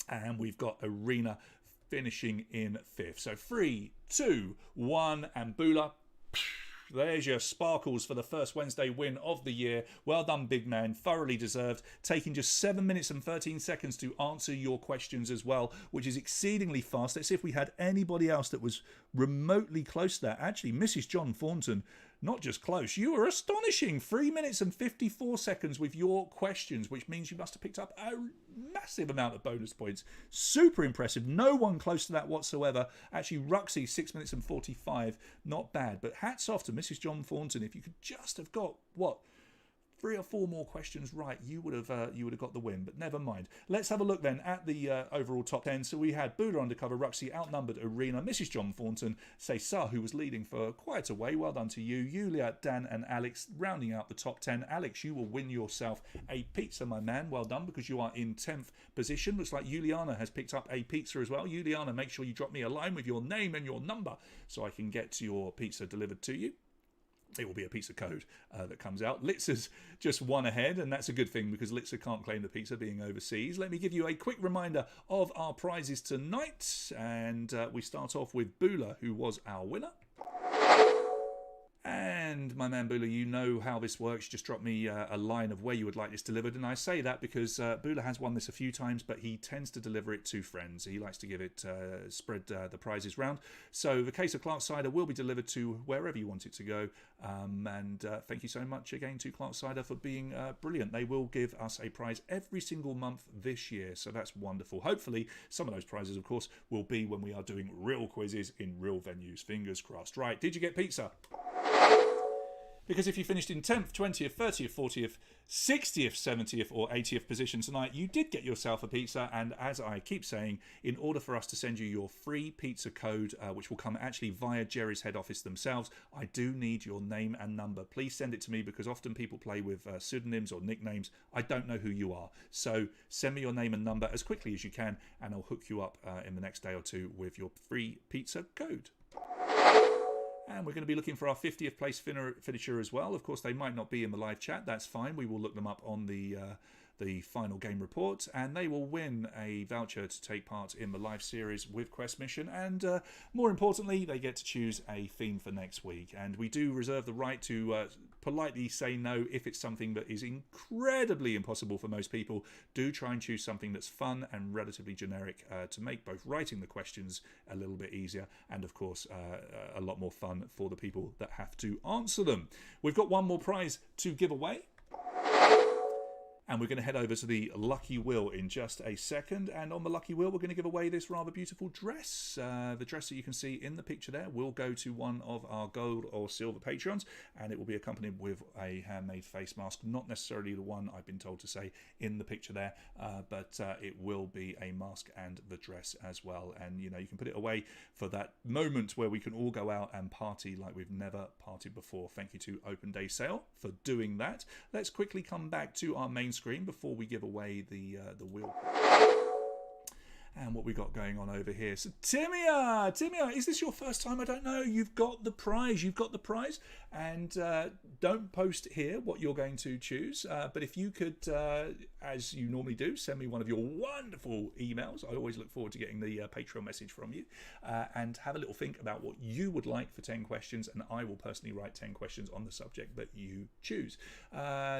and we've got Arena finishing in fifth. So 3, 2, 1, and Bula... There's your sparkles for the first Wednesday win of the year. Well done, big man. Thoroughly deserved. Taking just 7 minutes and 13 seconds to answer your questions as well, which is exceedingly fast. Let's see if we had anybody else that was remotely close to that. Actually, Mrs. John Thornton, not just close. You were astonishing. 3 minutes and 54 seconds with your questions, which means you must have picked up a massive amount of bonus points. Super impressive. No one close to that whatsoever. Actually, Ruxy, 6 minutes and 45. Not bad. But hats off to Mrs. John Thornton. If you could just have got, 3 or 4 more questions right, you would have got the win, but never mind. Let's have a look then at the overall top 10. So we had Bula, Undercover, Ruxy, Outnumbered, Arena, Mrs. John Thornton, Cesar, who was leading for quite a way. Well done to you. Yulia, Dan and Alex rounding out the top 10. Alex, you will win yourself a pizza, my man. Well done, because you are in 10th position. Looks like Juliana has picked up a pizza as well. Juliana, make sure you drop me a line with your name and your number so I can get your pizza delivered to you. It will be a pizza code that comes out. Litzer's just one ahead, and that's a good thing because Litzer can't claim the pizza being overseas. Let me give you a quick reminder of our prizes tonight, and we start off with Bula, who was our winner. And my man Bula, you know how this works. Just drop me a line of where you would like this delivered. And I say that because Bula has won this a few times, but he tends to deliver it to friends. He likes to give it, spread the prizes round. So the case of Clark Cider will be delivered to wherever you want it to go. And thank you so much again to Clark Cider for being brilliant. They will give us a prize every single month this year. So that's wonderful. Hopefully some of those prizes, of course, will be when we are doing real quizzes in real venues. Fingers crossed. Right, did you get pizza? Because if you finished in 10th, 20th, 30th, 40th, 60th, 70th or 80th position tonight, you did get yourself a pizza. And as I keep saying, in order for us to send you your free pizza code, which will come actually via Jerry's head office themselves, I do need your name and number. Please send it to me because often people play with pseudonyms or nicknames. I don't know who you are. So send me your name and number as quickly as you can and I'll hook you up in the next day or two with your free pizza code. And we're going to be looking for our 50th place finisher as well. Of course, they might not be in the live chat. That's fine. We will look them up on the final game report. And they will win a voucher to take part in the live series with Quest Mission. And more importantly, they get to choose a theme for next week. And we do reserve the right to politely say no if it's something that is incredibly impossible for most people. Do try and choose something that's fun and relatively generic to make both writing the questions a little bit easier and of course a lot more fun for the people that have to answer them. We've got one more prize to give away. And we're going to head over to the Lucky Wheel in just a second. And on the Lucky Wheel, we're going to give away this rather beautiful dress. The dress that you can see in the picture there will go to one of our gold or silver patrons. And it will be accompanied with a handmade face mask. Not necessarily the one I've been told to say in the picture there. But it will be a mask and the dress as well. And, you know, you can put it away for that moment where we can all go out and party like we've never partied before. Thank you to Open Day Sale for doing that. Let's quickly come back to our main screen before we give away the wheel. And what we got going on over here. So Timia, is this your first time? I don't know. You've got the prize. And don't post here what you're going to choose. But if you could, as you normally do, send me one of your wonderful emails. I always look forward to getting the Patreon message from you. And have a little think about what you would like for 10 questions. And I will personally write 10 questions on the subject that you choose.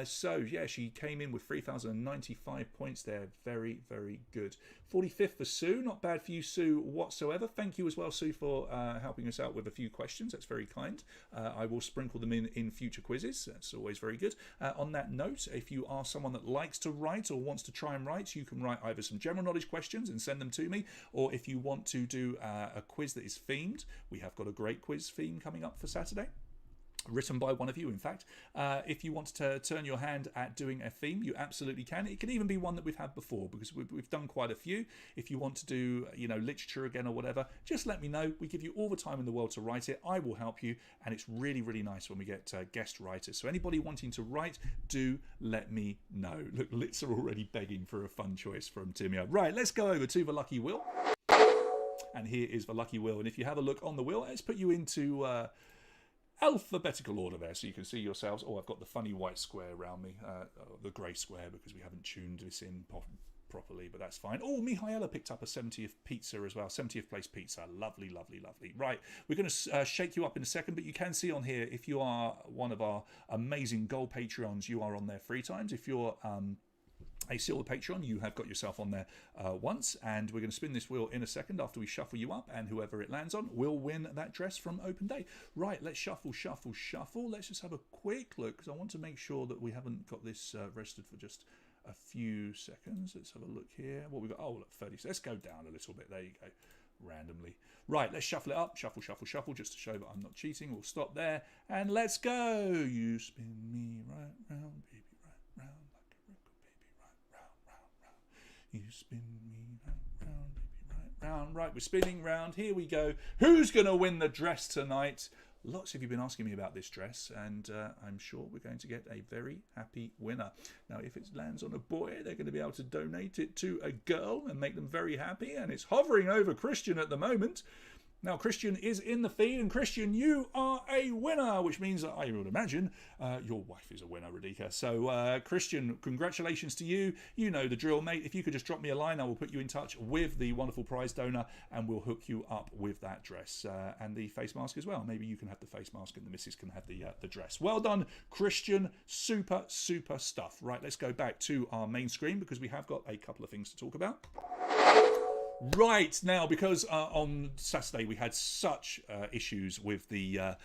So, yeah, she came in with 3,095 points there. Very, very good. 45th for Sue. Not bad for you, Sue, whatsoever. Thank you as well, Sue, for helping us out with a few questions. That's very kind. I will sprinkle them in future quizzes. That's always very good. On that note, if you are someone that likes to write or wants to try and write, you can write either some general knowledge questions and send them to me, or if you want to do a quiz that is themed, we have got a great quiz theme coming up for Saturday. Written by one of you, in fact. If you want to turn your hand at doing a theme, you absolutely can. It can even be one that we've had before, because we've done quite a few. If you want to do, literature again or whatever, just let me know. We give you all the time in the world to write it. I will help you, and it's really, really nice when we get guest writers. So anybody wanting to write, do let me know. Look, lips are already begging for a fun choice from Timia. Right, let's go over to the Lucky Wheel. And here is the Lucky Wheel. And if you have a look on the wheel, let's put you into alphabetical order there, so you can see yourselves. Oh, I've got the funny white square around me, the grey square, because we haven't tuned this in properly, but that's fine. Oh, Mihaela picked up a 70th pizza as well, 70th place pizza. Lovely, lovely, lovely. Right, we're going to shake you up in a second, but you can see on here, if you are one of our amazing gold Patreons, you are on there 3 times. If you're a silver Patreon, you have got yourself on there once, and we're going to spin this wheel in a second after we shuffle you up, and whoever it lands on will win that dress from Open Day. Right, let's shuffle. Let's just have a quick look, because I want to make sure that we haven't got this registered for just a few seconds. Let's have a look here. What we got? Oh, look, 30. Let's go down a little bit. There you go. Randomly. Right, let's shuffle it up. Shuffle, just to show that I'm not cheating. We'll stop there, and let's go. You spin me right round, baby, right round. You spin me right round, baby, right round. Right, we're spinning round. Here we go. Who's going to win the dress tonight? Lots of you have been asking me about this dress, and I'm sure we're going to get a very happy winner. Now, if it lands on a boy, they're going to be able to donate it to a girl and make them very happy, and it's hovering over Christian at the moment. Now, Christian is in the feed, and Christian, you are a winner, which means that I would imagine your wife is a winner, Radhika. So, Christian, congratulations to you. You know the drill, mate. If you could just drop me a line, I will put you in touch with the wonderful prize donor, and we'll hook you up with that dress and the face mask as well. Maybe you can have the face mask, and the missus can have the dress. Well done, Christian. Super, super stuff. Right, let's go back to our main screen, because we have got a couple of things to talk about. Right, now, because on Saturday we had such issues with the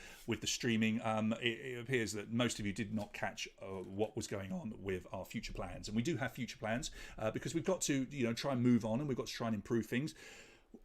streaming, it appears that most of you did not catch what was going on with our future plans, and we do have future plans because we've got to try and move on, and we've got to try and improve things.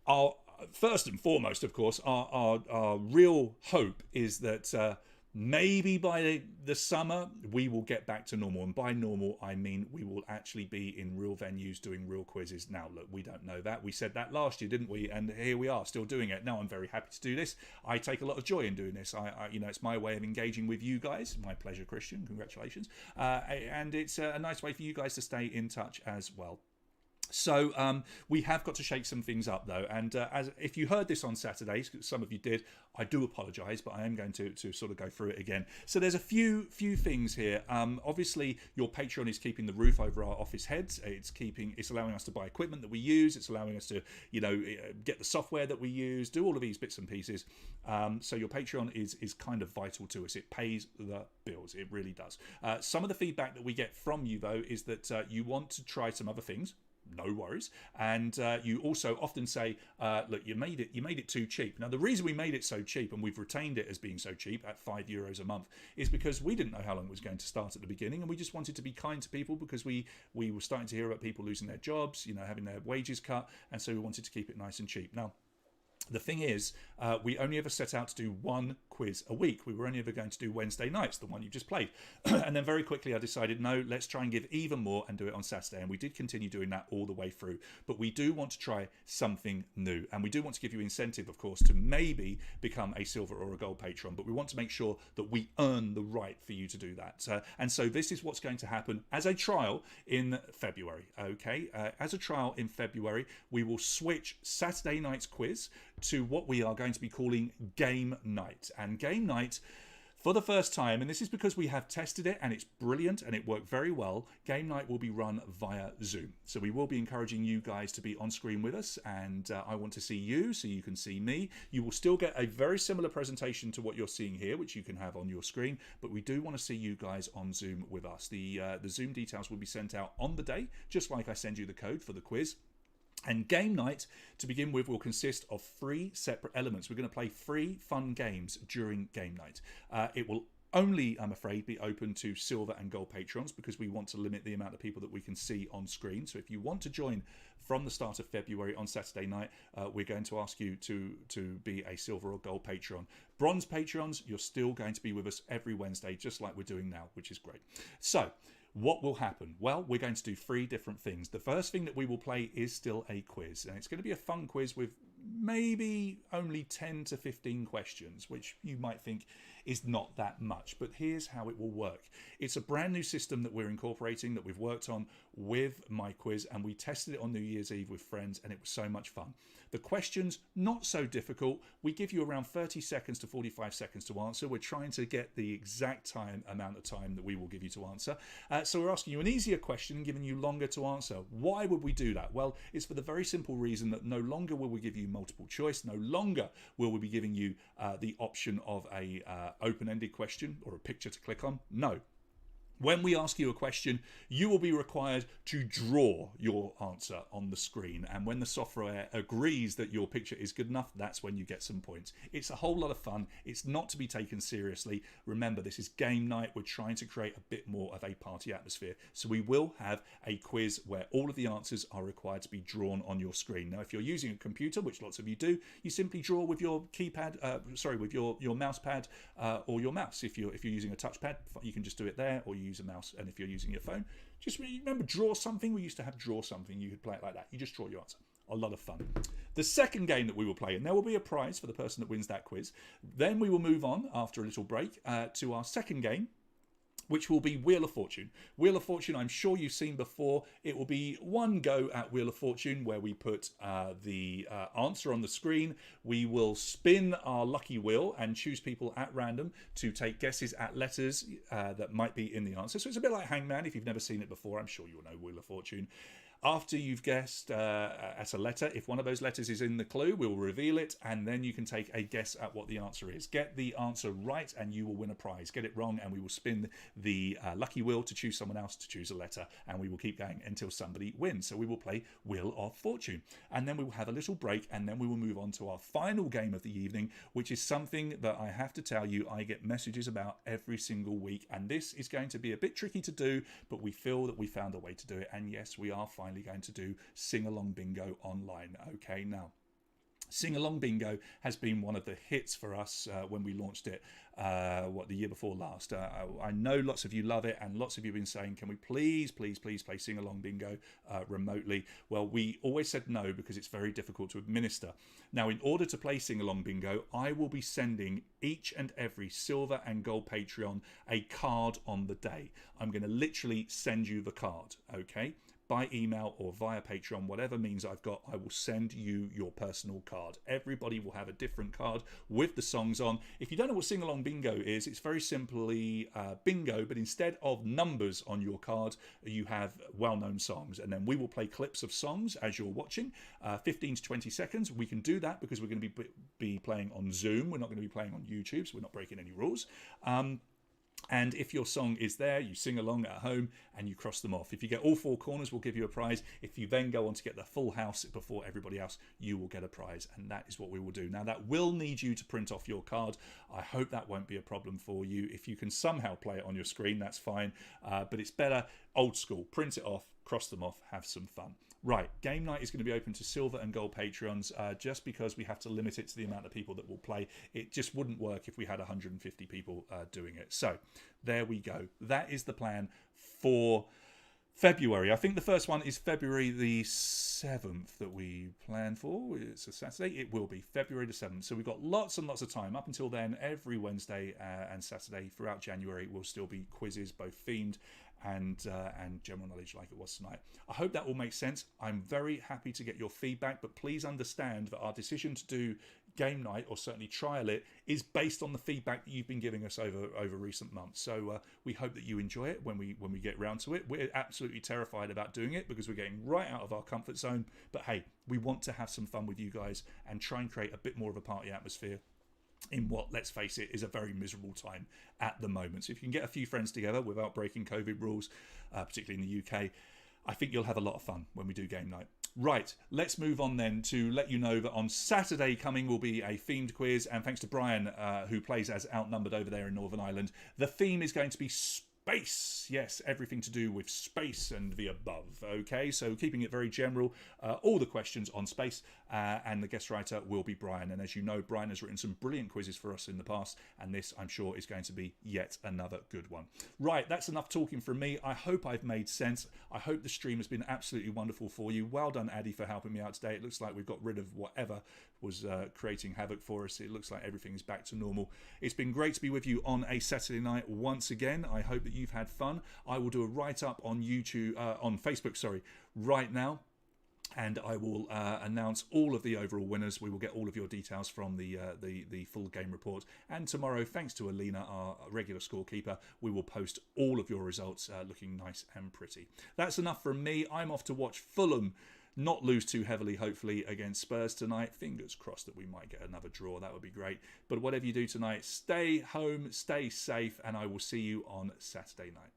Our first and foremost, of course, our real hope is that maybe by the summer we will get back to normal, and by normal I mean we will actually be in real venues doing real quizzes. Now look, we don't know that. We said that last year, didn't we? And here we are, still doing it. Now I'm very happy to do this. I take a lot of joy in doing this. I it's my way of engaging with you guys. My pleasure, Christian. Congratulations. And it's a nice way for you guys to stay in touch as well. So we have got to shake some things up, though, and as if you heard this on Saturday, some of you did, I do apologise, but I am going to sort of go through it again. So there's a few things here. Obviously, your Patreon is keeping the roof over our office heads. It's allowing us to buy equipment that we use. It's allowing us to get the software that we use, do all of these bits and pieces. So your Patreon is kind of vital to us. It pays the bills. It really does. Some of the feedback that we get from you, though, is that you want to try some other things. No worries. And you also often say, look, you made it too cheap. Now, the reason we made it so cheap, and we've retained it as being so cheap at €5 a month, is because we didn't know how long it was going to start at the beginning, and we just wanted to be kind to people, because we were starting to hear about people losing their jobs, having their wages cut, and so we wanted to keep it nice and cheap. Now, the thing is, we only ever set out to do one quiz a week. We were only ever going to do Wednesday nights, the one you just played. And then very quickly I decided, no, let's try and give even more and do it on Saturday. And we did continue doing that all the way through. But we do want to try something new. And we do want to give you incentive, of course, to maybe become a silver or a gold patron. But we want to make sure that we earn the right for you to do that. And so this is what's going to happen as a trial in February. Okay, as a trial in February, we will switch Saturday night's quiz to what we are going to be calling Game Night. And Game Night, for the first time, and this is because we have tested it and it's brilliant and it worked very well, Game Night will be run via Zoom. So we will be encouraging you guys to be on screen with us, and I want to see you so you can see me. You will still get a very similar presentation to what you're seeing here, which you can have on your screen, but we do want to see you guys on Zoom with us. The Zoom details will be sent out on the day, just like I send you the code for the quiz. And Game Night, to begin with, will consist of 3 separate elements. We're going to play 3 fun games during Game Night. It will only, I'm afraid, be open to silver and gold patrons because we want to limit the amount of people that we can see on screen. So if you want to join from the start of February on Saturday night, we're going to ask you to be a silver or gold patron. Bronze patrons, you're still going to be with us every Wednesday, just like we're doing now, which is great. So what will happen? Well, we're going to do 3 different things. The first thing that we will play is still a quiz, and it's going to be a fun quiz with maybe only 10 to 15 questions, which you might think is not that much, but here's how it will work. It's a brand new system that we're incorporating, that we've worked on with My Quiz, and we tested it on New Year's Eve with friends, and it was so much fun. The questions, not so difficult. We give you around 30 seconds to 45 seconds to answer. We're trying to get the exact amount of time that we will give you to answer. So we're asking you an easier question and giving you longer to answer. Why would we do that? Well, it's for the very simple reason that no longer will we give you multiple choice, no longer will we be giving you the option of a open-ended question or a picture to click on. No. When we ask you a question, you will be required to draw your answer on the screen. And when the software agrees that your picture is good enough, that's when you get some points. It's a whole lot of fun. It's not to be taken seriously. Remember, this is Game Night. We're trying to create a bit more of a party atmosphere. So we will have a quiz where all of the answers are required to be drawn on your screen. Now, if you're using a computer, which lots of you do, you simply draw with your keypad, with your mouse pad or your mouse. If you're using a touchpad, you can just do it there, or you use a mouse. And if you're using your phone, just remember, draw something. We used to have draw something. You could play it like that. You just draw your answer. A lot of fun. The second game that we will play, and there will be a prize for the person that wins that quiz. Then we will move on after a little break to our second game, which will be Wheel of Fortune. Wheel of Fortune, I'm sure you've seen before. It will be one go at Wheel of Fortune where we put the answer on the screen. We will spin our lucky wheel and choose people at random to take guesses at letters that might be in the answer. So it's a bit like Hangman. If you've never seen it before, I'm sure you'll know Wheel of Fortune. After you've guessed at a letter, if one of those letters is in the clue, we'll reveal it, and then you can take a guess at what the answer is. Get the answer right, and you will win a prize. Get it wrong, and we will spin the lucky wheel to choose someone else to choose a letter, and we will keep going until somebody wins. So we will play Wheel of Fortune, and then we will have a little break, and then we will move on to our final game of the evening, which is something that I have to tell you I get messages about every single week, and this is going to be a bit tricky to do, but we feel that we found a way to do it, and yes, we are finally going to do Sing Along Bingo online. Okay, now Sing Along Bingo has been one of the hits for us when we launched it the year before last. I know lots of you love it, and lots of you have been saying, can we please play Sing Along Bingo remotely? Well, we always said no because it's very difficult to administer. Now, in order to play Sing Along Bingo, I will be sending each and every silver and gold Patreon a card on the day. I'm going to literally send you the card, okay? By email or via Patreon, whatever means I've got, I will send you your personal card. Everybody will have a different card with the songs on. If you don't know what Sing Along Bingo is, it's very simply bingo, but instead of numbers on your card, you have well-known songs. And then we will play clips of songs as you're watching, 15 to 20 seconds. We can do that because we're going to be playing on Zoom. We're not going to be playing on YouTube, so we're not breaking any rules. And if your song is there, you sing along at home and you cross them off. If you get all 4 corners, we'll give you a prize. If you then go on to get the full house before everybody else, you will get a prize. And that is what we will do. Now, that will need you to print off your card. I hope that won't be a problem for you. If you can somehow play it on your screen, that's fine. But it's better old school. Print it off, cross them off, have some fun. Right, game night is going to be open to silver and gold Patreons just because we have to limit it to the amount of people that will play. It just wouldn't work if we had 150 people doing it. So there we go. That is the plan for February. I think the first one is February the 7th that we plan for. It's a Saturday. It will be February the 7th. So we've got lots and lots of time. Up until then, every Wednesday and Saturday throughout January will still be quizzes, both themed and general knowledge like it was tonight. I hope that all makes sense. I'm very happy to get your feedback, but please understand that our decision to do game night, or certainly trial it, is based on the feedback that you've been giving us over recent months. So we hope that you enjoy it when we get round to it. We're absolutely terrified about doing it because we're getting right out of our comfort zone, but hey, we want to have some fun with you guys and try and create a bit more of a party atmosphere in what, let's face it, is a very miserable time at the moment. So if you can get a few friends together without breaking COVID rules, particularly in the UK, I think you'll have a lot of fun when we do game night. Right, let's move on then to let you know that on Saturday coming will be a themed quiz, and thanks to Brian, who plays as Outnumbered over there in Northern Ireland, the theme is going to be space. Yes, everything to do with space and the above. Okay, so keeping it very general, all the questions on space, and the guest writer will be Brian. And as you know, Brian has written some brilliant quizzes for us in the past, and this, I'm sure, is going to be yet another good one. Right, that's enough talking from me. I hope I've made sense. I hope the stream has been absolutely wonderful for you. Well done, Addy, for helping me out today. It looks like we've got rid of whatever was creating havoc for us. It looks like everything is back to normal. It's been great to be with you on a Saturday night once again. I hope that you've had fun. I will do a write-up on YouTube, on Facebook, sorry, right now. And I will announce all of the overall winners. We will get all of your details from the full game report. And tomorrow, thanks to Alina, our regular scorekeeper, we will post all of your results looking nice and pretty. That's enough from me. I'm off to watch Fulham not lose too heavily, hopefully, against Spurs tonight. Fingers crossed that we might get another draw. That would be great. But whatever you do tonight, stay home, stay safe, and I will see you on Saturday night.